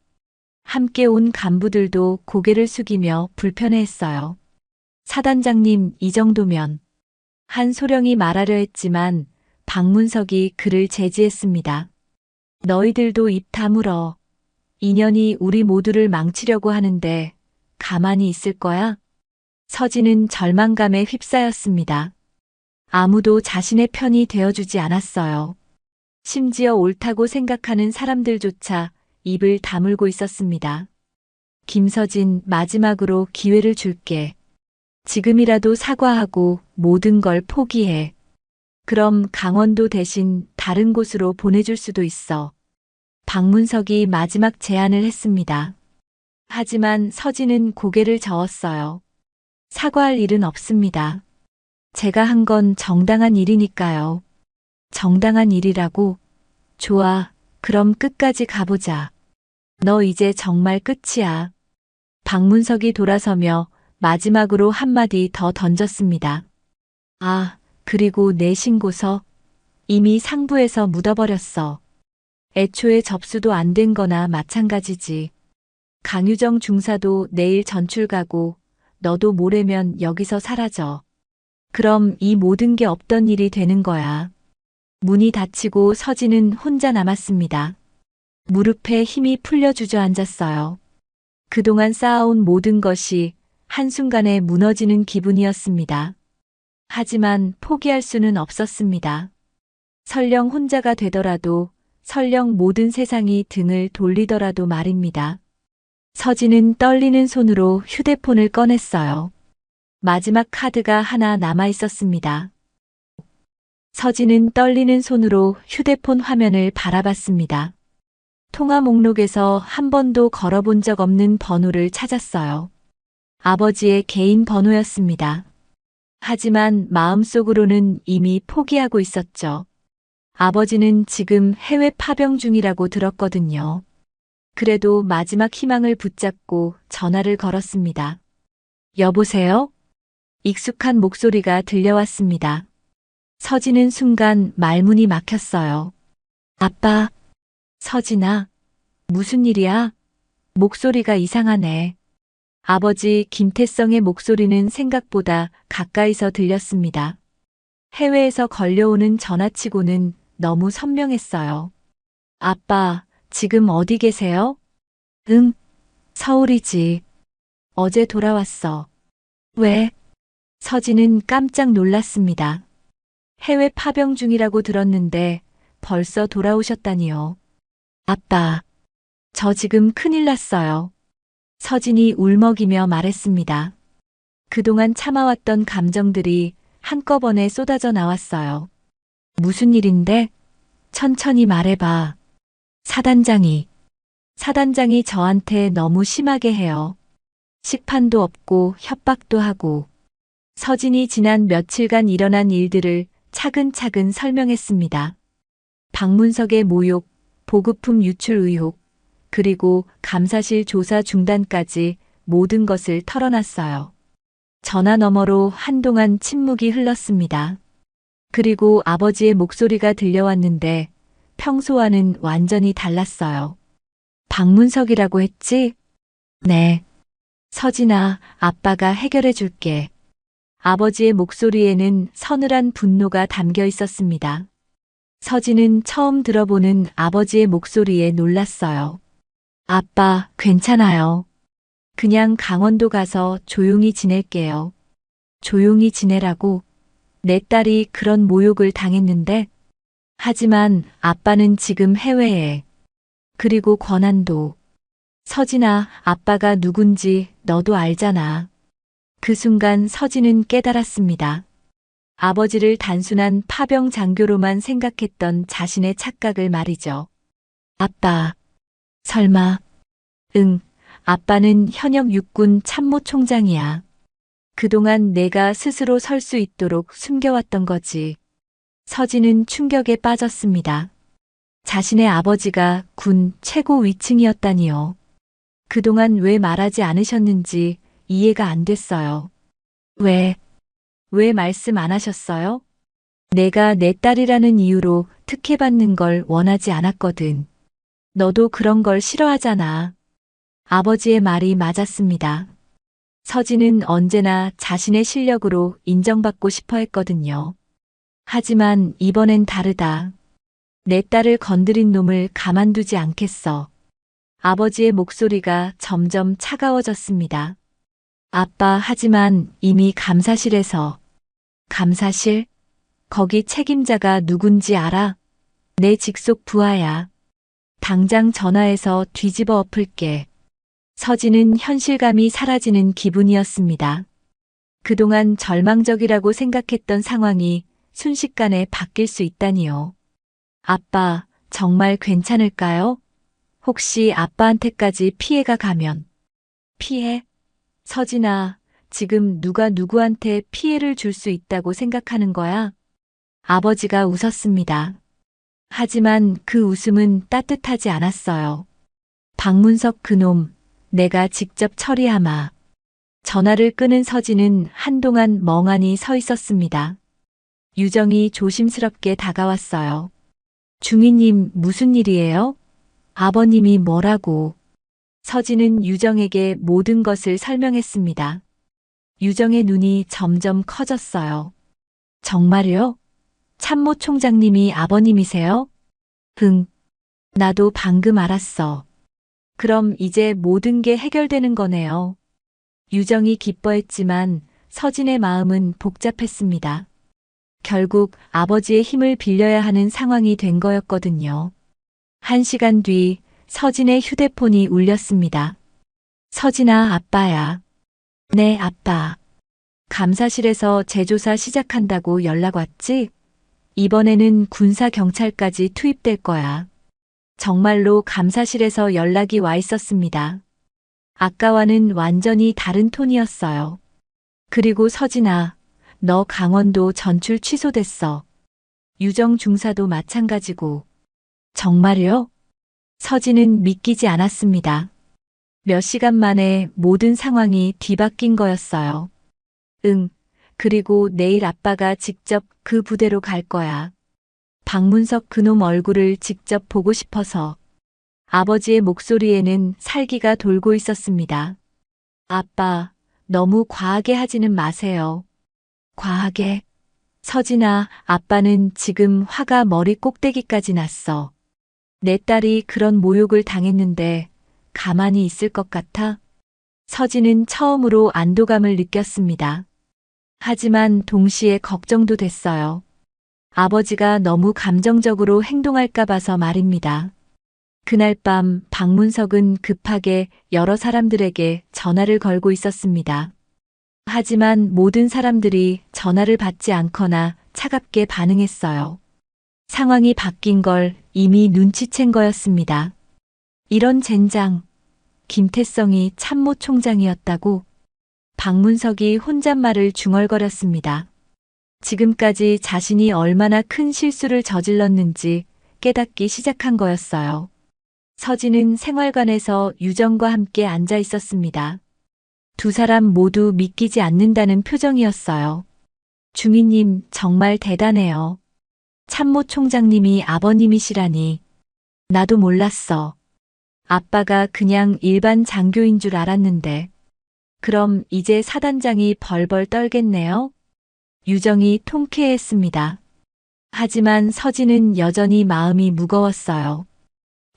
함께 온 간부들도 고개를 숙이며 불편해했어요. 사단장님, 이 정도면. 한 소령이 말하려 했지만 박문석이 그를 제지했습니다. 너희들도 입 다물어. 인연이 우리 모두를 망치려고 하는데 가만히 있을 거야? 서진은 절망감에 휩싸였습니다. 아무도 자신의 편이 되어주지 않았어요. 심지어 옳다고 생각하는 사람들조차 입을 다물고 있었습니다. 김서진, 마지막으로 기회를 줄게. 지금이라도 사과하고 모든 걸 포기해. 그럼 강원도 대신 다른 곳으로 보내줄 수도 있어. 박문석이 마지막 제안을 했습니다. 하지만 서진은 고개를 저었어요. 사과할 일은 없습니다. 제가 한 건 정당한 일이니까요. 정당한 일이라고? 좋아. 그럼 끝까지 가보자. 너 이제 정말 끝이야. 박문석이 돌아서며 마지막으로 한마디 더 던졌습니다. 아, 그리고 내 신고서 이미 상부에서 묻어버렸어. 애초에 접수도 안 된 거나 마찬가지지. 강유정 중사도 내일 전출 가고 너도 모레면 여기서 사라져. 그럼 이 모든 게 없던 일이 되는 거야. 문이 닫히고 서진은 혼자 남았습니다. 무릎에 힘이 풀려 주저앉았어요. 그동안 쌓아온 모든 것이 한순간에 무너지는 기분이었습니다. 하지만 포기할 수는 없었습니다. 설령 혼자가 되더라도, 설령 모든 세상이 등을 돌리더라도 말입니다. 서진은 떨리는 손으로 휴대폰을 꺼냈어요. 마지막 카드가 하나 남아 있었습니다. 서진은 떨리는 손으로 휴대폰 화면을 바라봤습니다. 통화 목록에서 한 번도 걸어본 적 없는 번호를 찾았어요. 아버지의 개인 번호였습니다. 하지만 마음속으로는 이미 포기하고 있었죠. 아버지는 지금 해외 파병 중이라고 들었거든요. 그래도 마지막 희망을 붙잡고 전화를 걸었습니다. 여보세요? 익숙한 목소리가 들려왔습니다. 서진은 순간 말문이 막혔어요. 아빠, 서진아, 무슨 일이야? 목소리가 이상하네. 아버지 김태성의 목소리는 생각보다 가까이서 들렸습니다. 해외에서 걸려오는 전화치고는 너무 선명했어요. 아빠, 지금 어디 계세요? 응, 서울이지. 어제 돌아왔어. 왜? 서진은 깜짝 놀랐습니다. 해외 파병 중이라고 들었는데 벌써 돌아오셨다니요. 아빠, 저 지금 큰일 났어요. 서진이 울먹이며 말했습니다. 그동안 참아왔던 감정들이 한꺼번에 쏟아져 나왔어요. 무슨 일인데? 천천히 말해봐. 사단장이 저한테 너무 심하게 해요. 식판도 없고 협박도 하고. 서진이 지난 며칠간 일어난 일들을 차근차근 설명했습니다. 박문석의 모욕, 보급품 유출 의혹, 그리고 감사실 조사 중단까지 모든 것을 털어놨어요. 전화 너머로 한동안 침묵이 흘렀습니다. 그리고 아버지의 목소리가 들려왔는데 평소와는 완전히 달랐어요. 박문석이라고 했지? 네. 서진아, 아빠가 해결해 줄게. 아버지의 목소리에는 서늘한 분노가 담겨 있었습니다. 서진은 처음 들어보는 아버지의 목소리에 놀랐어요. 아빠, 괜찮아요. 그냥 강원도 가서 조용히 지낼게요. 조용히 지내라고? 내 딸이 그런 모욕을 당했는데? 하지만 아빠는 지금 해외에. 그리고 권한도. 서진아, 아빠가 누군지 너도 알잖아. 그 순간 서진은 깨달았습니다. 아버지를 단순한 파병 장교로만 생각했던 자신의 착각을 말이죠. 아빠, 설마. 응, 아빠는 현역 육군 참모총장이야. 그동안 내가 스스로 설 수 있도록 숨겨왔던 거지. 서진은 충격에 빠졌습니다. 자신의 아버지가 군 최고 위층이었다니요. 그동안 왜 말하지 않으셨는지 이해가 안 됐어요. 왜 말씀 안 하셨어요? 내가 내 딸이라는 이유로 특혜받는 걸 원하지 않았거든. 너도 그런 걸 싫어하잖아. 아버지의 말이 맞았습니다. 서진은 언제나 자신의 실력으로 인정받고 싶어 했거든요. 하지만 이번엔 다르다. 내 딸을 건드린 놈을 가만두지 않겠어. 아버지의 목소리가 점점 차가워졌습니다. 아빠, 하지만 이미 감사실에서. 감사실? 거기 책임자가 누군지 알아? 내 직속 부하야. 당장 전화해서 뒤집어 엎을게. 서진은 현실감이 사라지는 기분이었습니다. 그동안 절망적이라고 생각했던 상황이 순식간에 바뀔 수 있다니요. 아빠, 정말 괜찮을까요? 혹시 아빠한테까지 피해가 가면. 피해? 서진아, 지금 누가 누구한테 피해를 줄 수 있다고 생각하는 거야? 아버지가 웃었습니다. 하지만 그 웃음은 따뜻하지 않았어요. 박문석 그놈, 내가 직접 처리하마. 전화를 끄는 서진은 한동안 멍하니 서 있었습니다. 유정이 조심스럽게 다가왔어요. 중이님, 무슨 일이에요? 아버님이 뭐라고? 서진은 유정에게 모든 것을 설명했습니다. 유정의 눈이 점점 커졌어요. 정말요? 참모 총장님이 아버님이세요? 응. 나도 방금 알았어. 그럼 이제 모든 게 해결되는 거네요. 유정이 기뻐했지만 서진의 마음은 복잡했습니다. 결국 아버지의 힘을 빌려야 하는 상황이 된 거였거든요. 1시간 뒤 서진의 휴대폰이 울렸습니다. 서진아, 아빠야. 네, 아빠. 감사실에서 재조사 시작한다고 연락 왔지? 이번에는 군사경찰까지 투입될 거야. 정말로 감사실에서 연락이 와 있었습니다. 아까와는 완전히 다른 톤이었어요. 그리고 서진아, 너 강원도 전출 취소됐어. 유정 중사도 마찬가지고. 정말요? 서진은 믿기지 않았습니다. 몇 시간 만에 모든 상황이 뒤바뀐 거였어요. 응, 그리고 내일 아빠가 직접 그 부대로 갈 거야. 박문석 그놈 얼굴을 직접 보고 싶어서. 아버지의 목소리에는 살기가 돌고 있었습니다. 아빠, 너무 과하게 하지는 마세요. 과하게? 서진아, 아빠는 지금 화가 머리 꼭대기까지 났어. 내 딸이 그런 모욕을 당했는데 가만히 있을 것 같아? 서진은 처음으로 안도감을 느꼈습니다. 하지만 동시에 걱정도 됐어요. 아버지가 너무 감정적으로 행동할까 봐서 말입니다. 그날 밤 박문석은 급하게 여러 사람들에게 전화를 걸고 있었습니다. 하지만 모든 사람들이 전화를 받지 않거나 차갑게 반응했어요. 상황이 바뀐 걸 이미 눈치챈 거였습니다. 이런 젠장, 김태성이 참모 총장이었다고? 박문석이 혼잣말을 중얼거렸습니다. 지금까지 자신이 얼마나 큰 실수를 저질렀는지 깨닫기 시작한 거였어요. 서진은 생활관에서 유정과 함께 앉아 있었습니다. 두 사람 모두 믿기지 않는다는 표정이었어요. 중이님, 정말 대단해요. 참모 총장님이 아버님이시라니. 나도 몰랐어. 아빠가 그냥 일반 장교인 줄 알았는데. 그럼 이제 사단장이 벌벌 떨겠네요? 유정이 통쾌했습니다. 하지만 서진은 여전히 마음이 무거웠어요.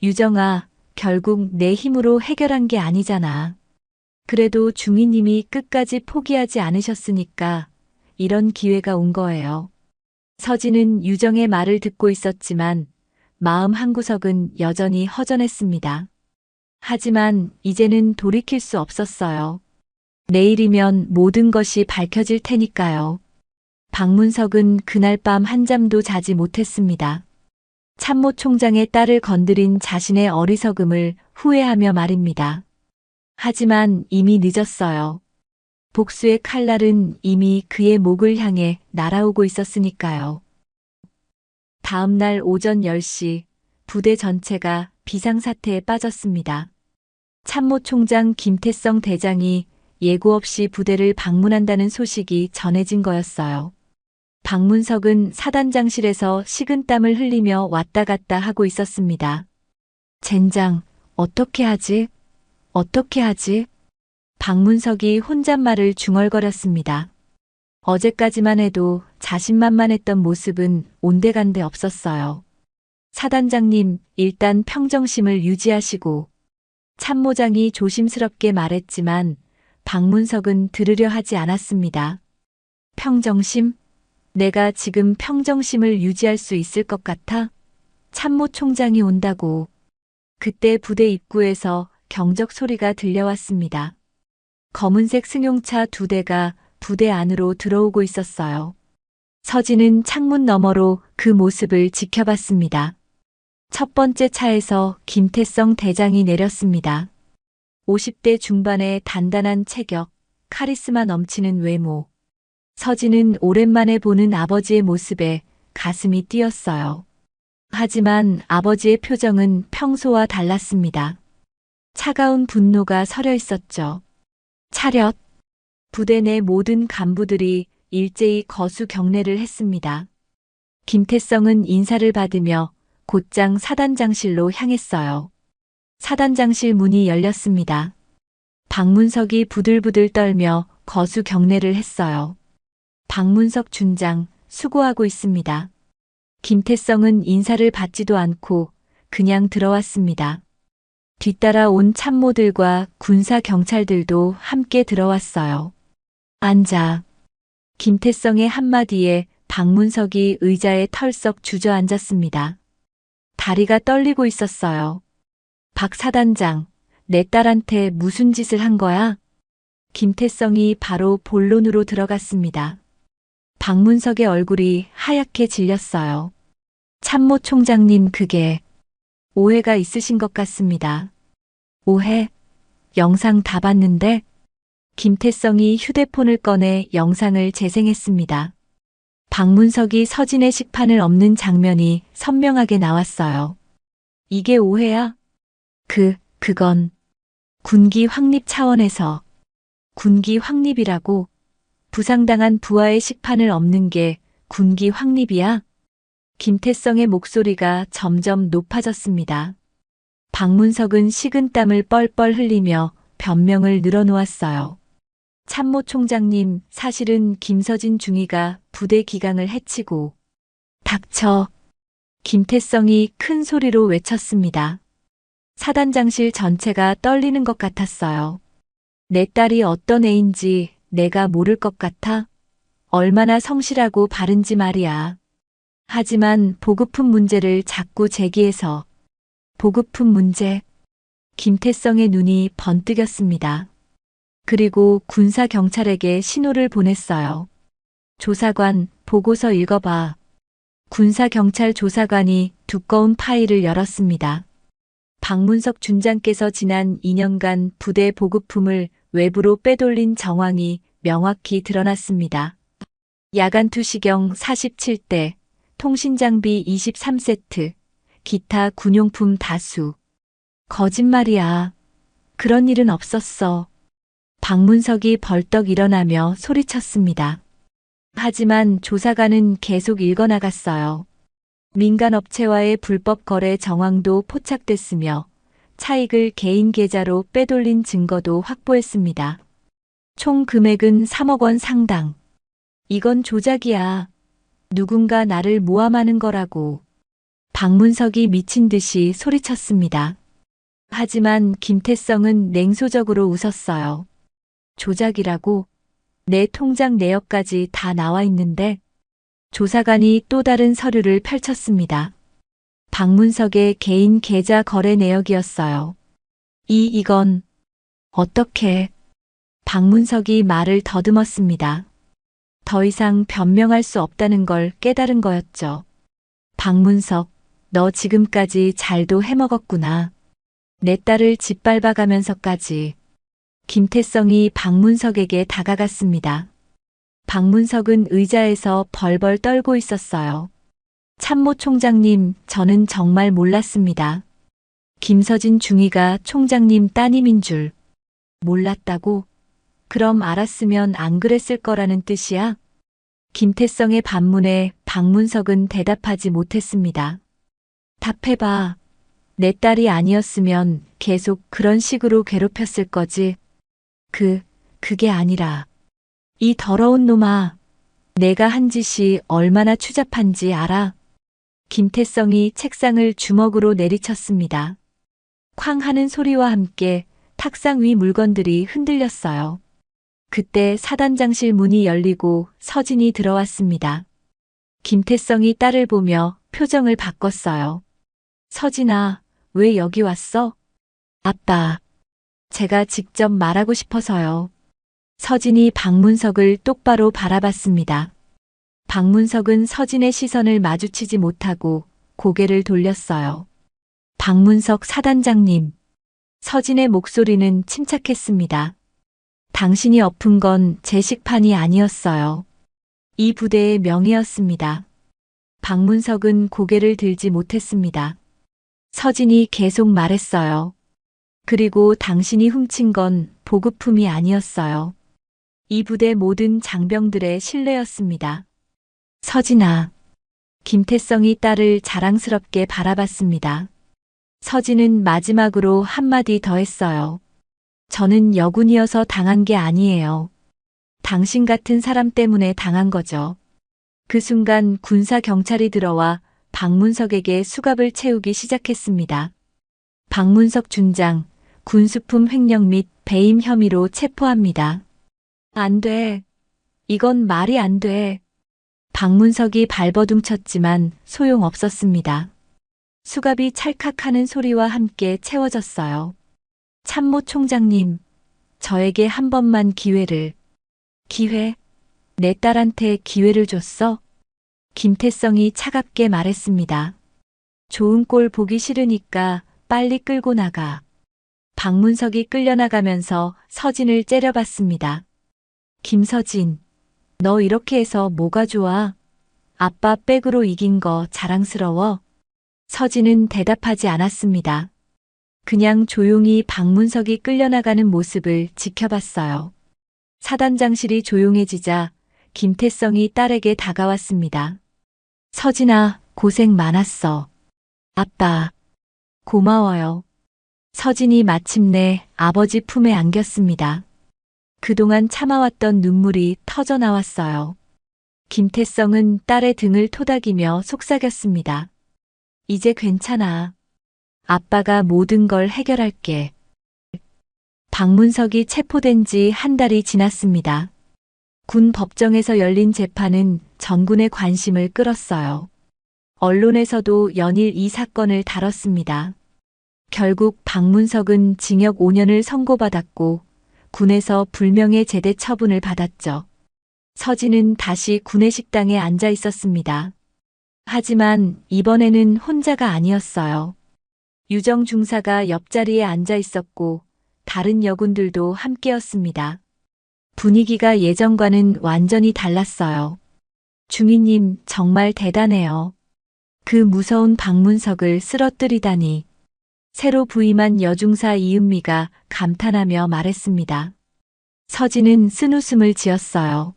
유정아, 결국 내 힘으로 해결한 게 아니잖아. 그래도 중이님이 끝까지 포기하지 않으셨으니까 이런 기회가 온 거예요. 서진은 유정의 말을 듣고 있었지만 마음 한구석은 여전히 허전했습니다. 하지만 이제는 돌이킬 수 없었어요. 내일이면 모든 것이 밝혀질 테니까요. 박문석은 그날 밤 한잠도 자지 못했습니다. 참모 총장의 딸을 건드린 자신의 어리석음을 후회하며 말입니다. 하지만 이미 늦었어요. 복수의 칼날은 이미 그의 목을 향해 날아오고 있었으니까요. 다음 날 오전 10시 부대 전체가 비상사태에 빠졌습니다. 참모 총장 김태성 대장이 예고 없이 부대를 방문한다는 소식이 전해진 거였어요. 박문석은 사단장실에서 식은땀을 흘리며 왔다 갔다 하고 있었습니다. 젠장, 어떻게 하지? 어떻게 하지? 박문석이 혼잣말을 중얼거렸습니다. 어제까지만 해도 자신만만했던 모습은 온데간데 없었어요. 사단장님, 일단 평정심을 유지하시고. 참모장이 조심스럽게 말했지만 박문석은 들으려 하지 않았습니다. 평정심? 내가 지금 평정심을 유지할 수 있을 것 같아? 참모 총장이 온다고. 그때 부대 입구에서 경적 소리가 들려왔습니다. 검은색 승용차 2대가 부대 안으로 들어오고 있었어요. 서진은 창문 너머로 그 모습을 지켜봤습니다. 첫 번째 차에서 김태성 대장이 내렸습니다. 50대 중반의 단단한 체격, 카리스마 넘치는 외모. 서진은 오랜만에 보는 아버지의 모습에 가슴이 뛰었어요. 하지만 아버지의 표정은 평소와 달랐습니다. 차가운 분노가 서려 있었죠. 차렷. 부대 내 모든 간부들이 일제히 거수 경례를 했습니다. 김태성은 인사를 받으며 곧장 사단장실로 향했어요. 사단장실 문이 열렸습니다. 박문석이 부들부들 떨며 거수 경례를 했어요. 박문석 준장, 수고하고 있습니다. 김태성은 인사를 받지도 않고 그냥 들어왔습니다. 뒤따라 온 참모들과 군사 경찰들도 함께 들어왔어요. 앉아. 김태성의 한마디에 박문석이 의자에 털썩 주저앉았습니다. 다리가 떨리고 있었어요. 박 사단장, 내 딸한테 무슨 짓을 한 거야? 김태성이 바로 본론으로 들어갔습니다. 박문석의 얼굴이 하얗게 질렸어요. 참모 총장님, 그게 오해가 있으신 것 같습니다. 오해? 영상 다 봤는데? 김태성이 휴대폰을 꺼내 영상을 재생했습니다. 박문석이 서진의 식판을 엎는 장면이 선명하게 나왔어요. 이게 오해야? 그건 군기 확립 차원에서. 군기 확립이라고? 부상당한 부하의 식판을 엎는 게 군기 확립이야? 김태성의 목소리가 점점 높아졌습니다. 박문석은 식은땀을 뻘뻘 흘리며 변명을 늘어놓았어요. 참모 총장님, 사실은 김서진 중위가 부대 기강을 해치고. 닥쳐. 김태성이 큰 소리로 외쳤습니다. 사단장실 전체가 떨리는 것 같았어요. 내 딸이 어떤 애인지 내가 모를 것 같아? 얼마나 성실하고 바른지 말이야. 하지만 보급품 문제를 자꾸 제기해서. 보급품 문제? 김태성의 눈이 번뜩였습니다. 그리고 군사 경찰에게 신호를 보냈어요. 조사관, 보고서 읽어봐. 군사 경찰 조사관이 두꺼운 파일을 열었습니다. 박문석 준장께서 지난 2년간 부대 보급품을 외부로 빼돌린 정황이 명확히 드러났습니다. 야간 투시경 47대, 통신장비 23세트, 기타 군용품 다수. 거짓말이야. 그런 일은 없었어. 박문석이 벌떡 일어나며 소리쳤습니다. 하지만 조사관은 계속 읽어나갔어요. 민간업체와의 불법 거래 정황도 포착됐으며 차익을 개인 계좌로 빼돌린 증거도 확보했습니다. 총 금액은 3억 원 상당. 이건 조작이야. 누군가 나를 모함하는 거라고. 박문석이 미친 듯이 소리쳤습니다. 하지만 김태성은 냉소적으로 웃었어요. 조작이라고? 내 통장 내역까지 다 나와 있는데. 조사관이 또 다른 서류를 펼쳤습니다. 박문석의 개인 계좌 거래 내역이었어요. 이건 어떻게? 박문석이 말을 더듬었습니다. 더 이상 변명할 수 없다는 걸 깨달은 거였죠. 박문석, 너 지금까지 잘도 해먹었구나. 내 딸을 짓밟아가면서까지. 김태성이 박문석에게 다가갔습니다. 박문석은 의자에서 벌벌 떨고 있었어요. 참모 총장님, 저는 정말 몰랐습니다. 김서진 중위가 총장님 따님인 줄. 몰랐다고? 그럼 알았으면 안 그랬을 거라는 뜻이야? 김태성의 반문에 박문석은 대답하지 못했습니다. 답해봐. 내 딸이 아니었으면 계속 그런 식으로 괴롭혔을 거지. 그게 아니라. 이 더러운 놈아. 내가 한 짓이 얼마나 추잡한지 알아? 김태성이 책상을 주먹으로 내리쳤습니다. 쾅 하는 소리와 함께 탁상 위 물건들이 흔들렸어요. 그때 사단장실 문이 열리고 서진이 들어왔습니다. 김태성이 딸을 보며 표정을 바꿨어요. 서진아, 왜 여기 왔어? 아빠. 제가 직접 말하고 싶어서요. 서진이 박문석을 똑바로 바라봤습니다. 박문석은 서진의 시선을 마주치지 못하고 고개를 돌렸어요. 박문석 사단장님. 서진의 목소리는 침착했습니다. 당신이 엎은 건 제 식판이 아니었어요. 이 부대의 명이었습니다. 박문석은 고개를 들지 못했습니다. 서진이 계속 말했어요. 그리고 당신이 훔친 건 보급품이 아니었어요. 이 부대 모든 장병들의 신뢰였습니다. 서진아. 김태성이 딸을 자랑스럽게 바라봤습니다. 서진은 마지막으로 한마디 더 했어요. 저는 여군이어서 당한 게 아니에요. 당신 같은 사람 때문에 당한 거죠. 그 순간 군사 경찰이 들어와 박문석에게 수갑을 채우기 시작했습니다. 박문석 준장, 군수품 횡령 및 배임 혐의로 체포합니다. 안 돼. 이건 말이 안 돼. 박문석이 발버둥쳤지만 소용없었습니다. 수갑이 찰칵하는 소리와 함께 채워졌어요. 참모 총장님, 저에게 한 번만 기회를. 기회? 내 딸한테 기회를 줬어? 김태성이 차갑게 말했습니다. 좋은 꼴 보기 싫으니까 빨리 끌고 나가. 박문석이 끌려나가면서 서진을 째려봤습니다. 김서진, 너 이렇게 해서 뭐가 좋아? 아빠 백으로 이긴 거 자랑스러워? 서진은 대답하지 않았습니다. 그냥 조용히 박문석이 끌려나가는 모습을 지켜봤어요. 사단장실이 조용해지자 김태성이 딸에게 다가왔습니다. 서진아, 고생 많았어. 아빠, 고마워요. 서진이 마침내 아버지 품에 안겼습니다. 그동안 참아왔던 눈물이 터져 나왔어요. 김태성은 딸의 등을 토닥이며 속삭였습니다. 이제 괜찮아. 아빠가 모든 걸 해결할게. 박문석이 체포된 지 한 달이 지났습니다. 군 법정에서 열린 재판은 전군의 관심을 끌었어요. 언론에서도 연일 이 사건을 다뤘습니다. 결국 박문석은 징역 5년을 선고받았고 군에서 불명예 제대 처분을 받았죠. 서진은 다시 군의 식당에 앉아 있었습니다. 하지만 이번에는 혼자가 아니었어요. 유정 중사가 옆자리에 앉아 있었고 다른 여군들도 함께였습니다. 분위기가 예전과는 완전히 달랐어요. 중위님 정말 대단해요. 그 무서운 박문석을 쓰러뜨리다니. 새로 부임한 여중사 이은미가 감탄하며 말했습니다. 서진은 쓴웃음을 지었어요.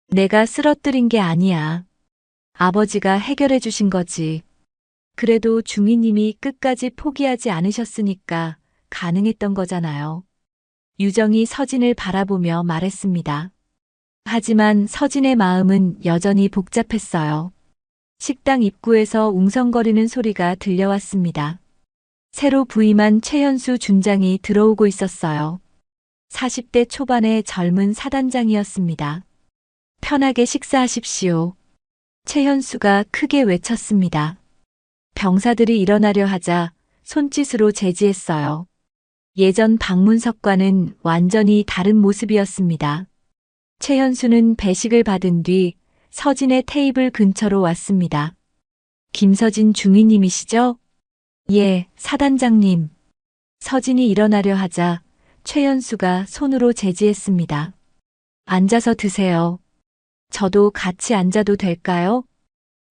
내가 쓰러뜨린 게 아니야. 아버지가 해결해 주신 거지. 그래도 중위님이 끝까지 포기하지 않으셨으니까 가능했던 거잖아요. 유정이 서진을 바라보며 말했습니다. 하지만 서진의 마음은 여전히 복잡했어요. 식당 입구에서 웅성거리는 소리가 들려왔습니다. 새로 부임한 최현수 준장이 들어오고 있었어요. 40대 초반의 젊은 사단장이었습니다. 편하게 식사하십시오. 최현수가 크게 외쳤습니다. 병사들이 일어나려 하자 손짓으로 제지했어요. 예전 박문석과는 완전히 다른 모습이었습니다. 최현수는 배식을 받은 뒤 서진의 테이블 근처로 왔습니다. 김서진 중위님이시죠? 예, 사단장님. 서진이 일어나려 하자 최현수가 손으로 제지했습니다. 앉아서 드세요. 저도 같이 앉아도 될까요?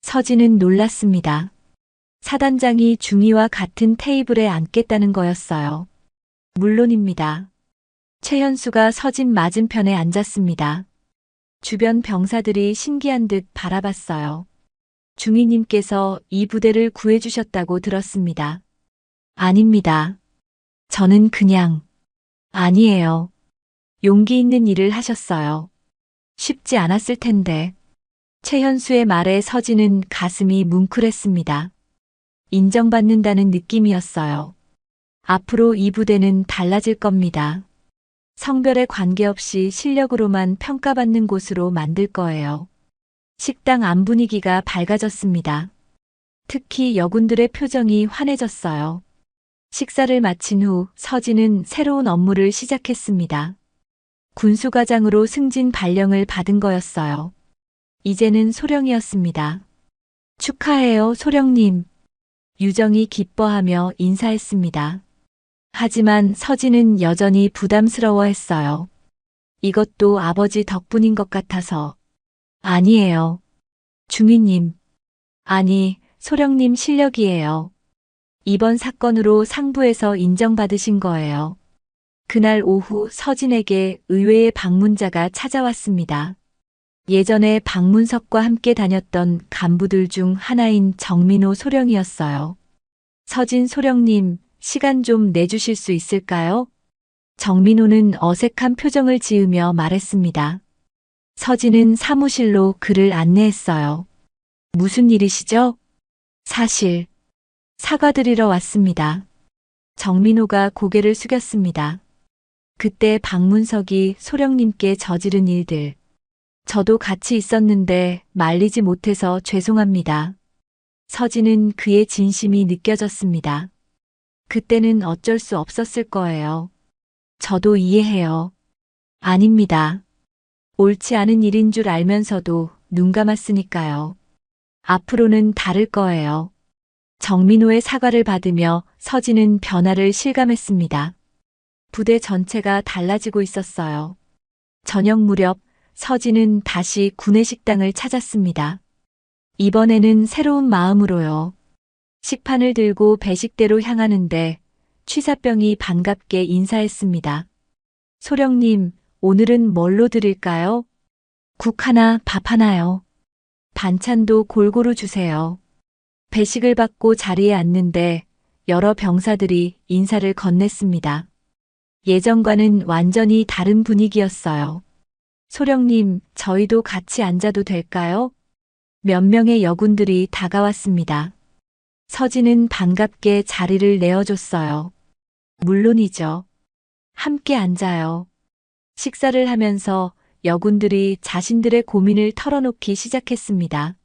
서진은 놀랐습니다. 사단장이 중위와 같은 테이블에 앉겠다는 거였어요. 물론입니다. 최현수가 서진 맞은편에 앉았습니다. 주변 병사들이 신기한 듯 바라봤어요. 중위님께서 이 부대를 구해주셨다고 들었습니다. 아닙니다. 저는 그냥, 아니에요. 용기 있는 일을 하셨어요. 쉽지 않았을 텐데. 최현수의 말에 서진은 가슴이 뭉클했습니다. 인정받는다는 느낌이었어요. 앞으로 이 부대는 달라질 겁니다. 성별에 관계없이 실력으로만 평가받는 곳으로 만들 거예요. 식당 안 분위기가 밝아졌습니다. 특히 여군들의 표정이 환해졌어요. 식사를 마친 후 서진은 새로운 업무를 시작했습니다. 군수과장으로 승진 발령을 받은 거였어요. 이제는 소령이었습니다. 축하해요, 소령님. 유정이 기뻐하며 인사했습니다. 하지만 서진은 여전히 부담스러워했어요. 이것도 아버지 덕분인 것 같아서. 아니에요. 중위님. 아니, 소령님 실력이에요. 이번 사건으로 상부에서 인정받으신 거예요. 그날 오후 서진에게 의외의 방문자가 찾아왔습니다. 예전에 박문석과 함께 다녔던 간부들 중 하나인 정민호 소령이었어요. 서진 소령님, 시간 좀 내주실 수 있을까요? 정민호는 어색한 표정을 지으며 말했습니다. 서진은 사무실로 그를 안내했어요. 무슨 일이시죠? 사실, 사과드리러 왔습니다. 정민호가 고개를 숙였습니다. 그때 박문석이 소령님께 저지른 일들. 저도 같이 있었는데 말리지 못해서 죄송합니다. 서진은 그의 진심이 느껴졌습니다. 그때는 어쩔 수 없었을 거예요. 저도 이해해요. 아닙니다. 옳지 않은 일인 줄 알면서도 눈 감았으니까요. 앞으로는 다를 거예요. 정민호의 사과를 받으며 서진은 변화를 실감했습니다. 부대 전체가 달라지고 있었어요. 저녁 무렵 서진은 다시 구내식당을 찾았습니다. 이번에는 새로운 마음으로요. 식판을 들고 배식대로 향하는데 취사병이 반갑게 인사했습니다. 소령님, 오늘은 뭘로 드릴까요? 국 하나, 밥 하나요. 반찬도 골고루 주세요. 배식을 받고 자리에 앉는데 여러 병사들이 인사를 건넸습니다. 예전과는 완전히 다른 분위기였어요. 소령님, 저희도 같이 앉아도 될까요? 몇 명의 여군들이 다가왔습니다. 서진은 반갑게 자리를 내어줬어요. 물론이죠. 함께 앉아요. 식사를 하면서 여군들이 자신들의 고민을 털어놓기 시작했습니다.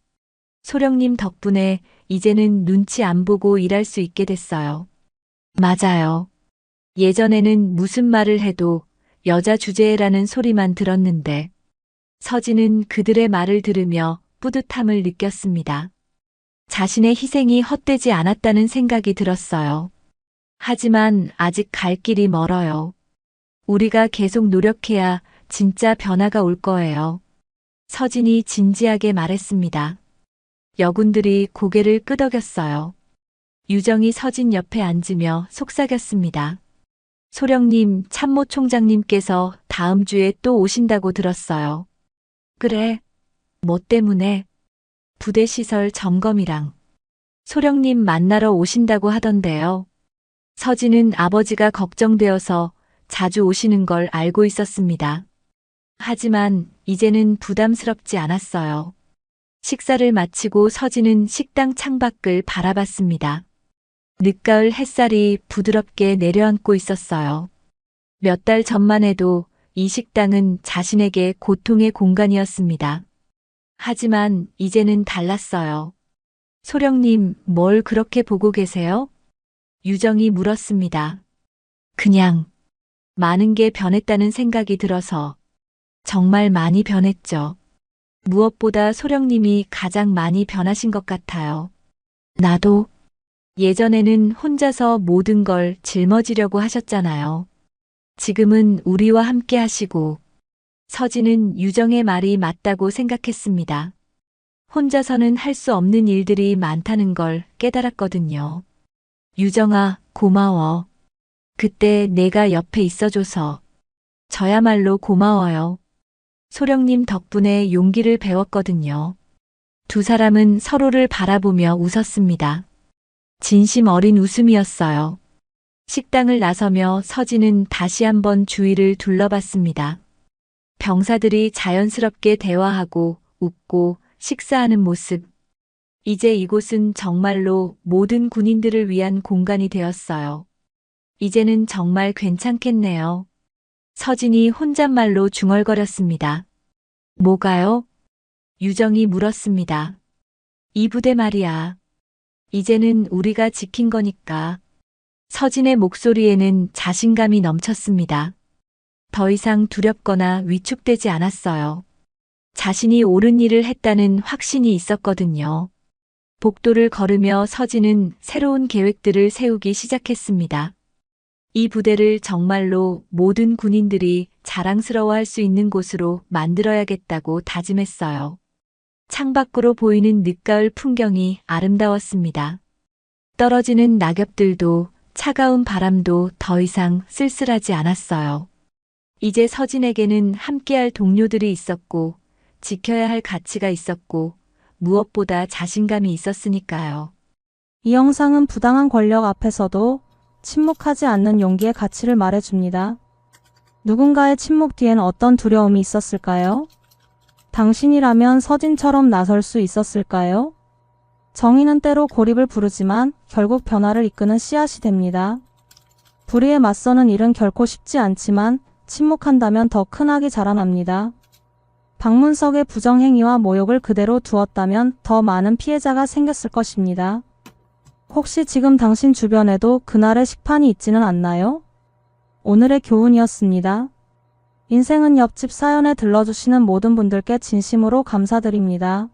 소령님 덕분에 이제는 눈치 안 보고 일할 수 있게 됐어요. 맞아요. 예전에는 무슨 말을 해도 여자 주제라는 소리만 들었는데 서진은 그들의 말을 들으며 뿌듯함을 느꼈습니다. 자신의 희생이 헛되지 않았다는 생각이 들었어요. 하지만 아직 갈 길이 멀어요. 우리가 계속 노력해야 진짜 변화가 올 거예요. 서진이 진지하게 말했습니다. 여군들이 고개를 끄덕였어요. 유정이 서진 옆에 앉으며 속삭였습니다. 소령님, 참모총장님께서 다음 주에 또 오신다고 들었어요. 그래. 뭐 때문에? 부대 시설 점검이랑. 소령님 만나러 오신다고 하던데요. 서진은 아버지가 걱정되어서 자주 오시는 걸 알고 있었습니다. 하지만 이제는 부담스럽지 않았어요. 식사를 마치고 서진은 식당 창밖을 바라봤습니다. 늦가을 햇살이 부드럽게 내려앉고 있었어요. 몇 달 전만 해도 이 식당은 자신에게 고통의 공간이었습니다. 하지만 이제는 달랐어요. 소령님, 뭘 그렇게 보고 계세요? 유정이 물었습니다. 그냥 많은 게 변했다는 생각이 들어서. 정말 많이 변했죠. 무엇보다 소령님이 가장 많이 변하신 것 같아요. 나도. 예전에는 혼자서 모든 걸 짊어지려고 하셨잖아요. 지금은 우리와 함께 하시고. 서진은 유정의 말이 맞다고 생각했습니다. 혼자서는 할 수 없는 일들이 많다는 걸 깨달았거든요. 유정아, 고마워. 그때 내가 옆에 있어줘서. 저야말로 고마워요. 소령님 덕분에 용기를 배웠거든요. 두 사람은 서로를 바라보며 웃었습니다. 진심 어린 웃음이었어요. 식당을 나서며 서진은 다시 한번 주위를 둘러봤습니다. 병사들이 자연스럽게 대화하고 웃고 식사하는 모습. 이제 이곳은 정말로 모든 군인들을 위한 공간이 되었어요. 이제는 정말 괜찮겠네요. 서진이 혼잣말로 중얼거렸습니다. 뭐가요? 유정이 물었습니다. 이 부대 말이야. 이제는 우리가 지킨 거니까. 서진의 목소리에는 자신감이 넘쳤습니다. 더 이상 두렵거나 위축되지 않았어요. 자신이 옳은 일을 했다는 확신이 있었거든요. 복도를 걸으며 서진은 새로운 계획들을 세우기 시작했습니다. 이 부대를 정말로 모든 군인들이 자랑스러워할 수 있는 곳으로 만들어야겠다고 다짐했어요. 창밖으로 보이는 늦가을 풍경이 아름다웠습니다. 떨어지는 낙엽들도 차가운 바람도 더 이상 쓸쓸하지 않았어요. 이제 서진에게는 함께할 동료들이 있었고, 지켜야 할 가치가 있었고, 무엇보다 자신감이 있었으니까요. 이 영상은 부당한 권력 앞에서도 침묵하지 않는 용기의 가치를 말해줍니다. 누군가의 침묵 뒤엔 어떤 두려움이 있었을까요? 당신이라면 서진처럼 나설 수 있었을까요? 정의는 때로 고립을 부르지만 결국 변화를 이끄는 씨앗이 됩니다. 불의에 맞서는 일은 결코 쉽지 않지만 침묵한다면 더 큰 악이 자라납니다. 박문석의 부정행위와 모욕을 그대로 두었다면 더 많은 피해자가 생겼을 것입니다. 혹시 지금 당신 주변에도 그날의 식판이 있지는 않나요? 오늘의 교훈이었습니다. 인생은 옆집 사연에 들러주시는 모든 분들께 진심으로 감사드립니다.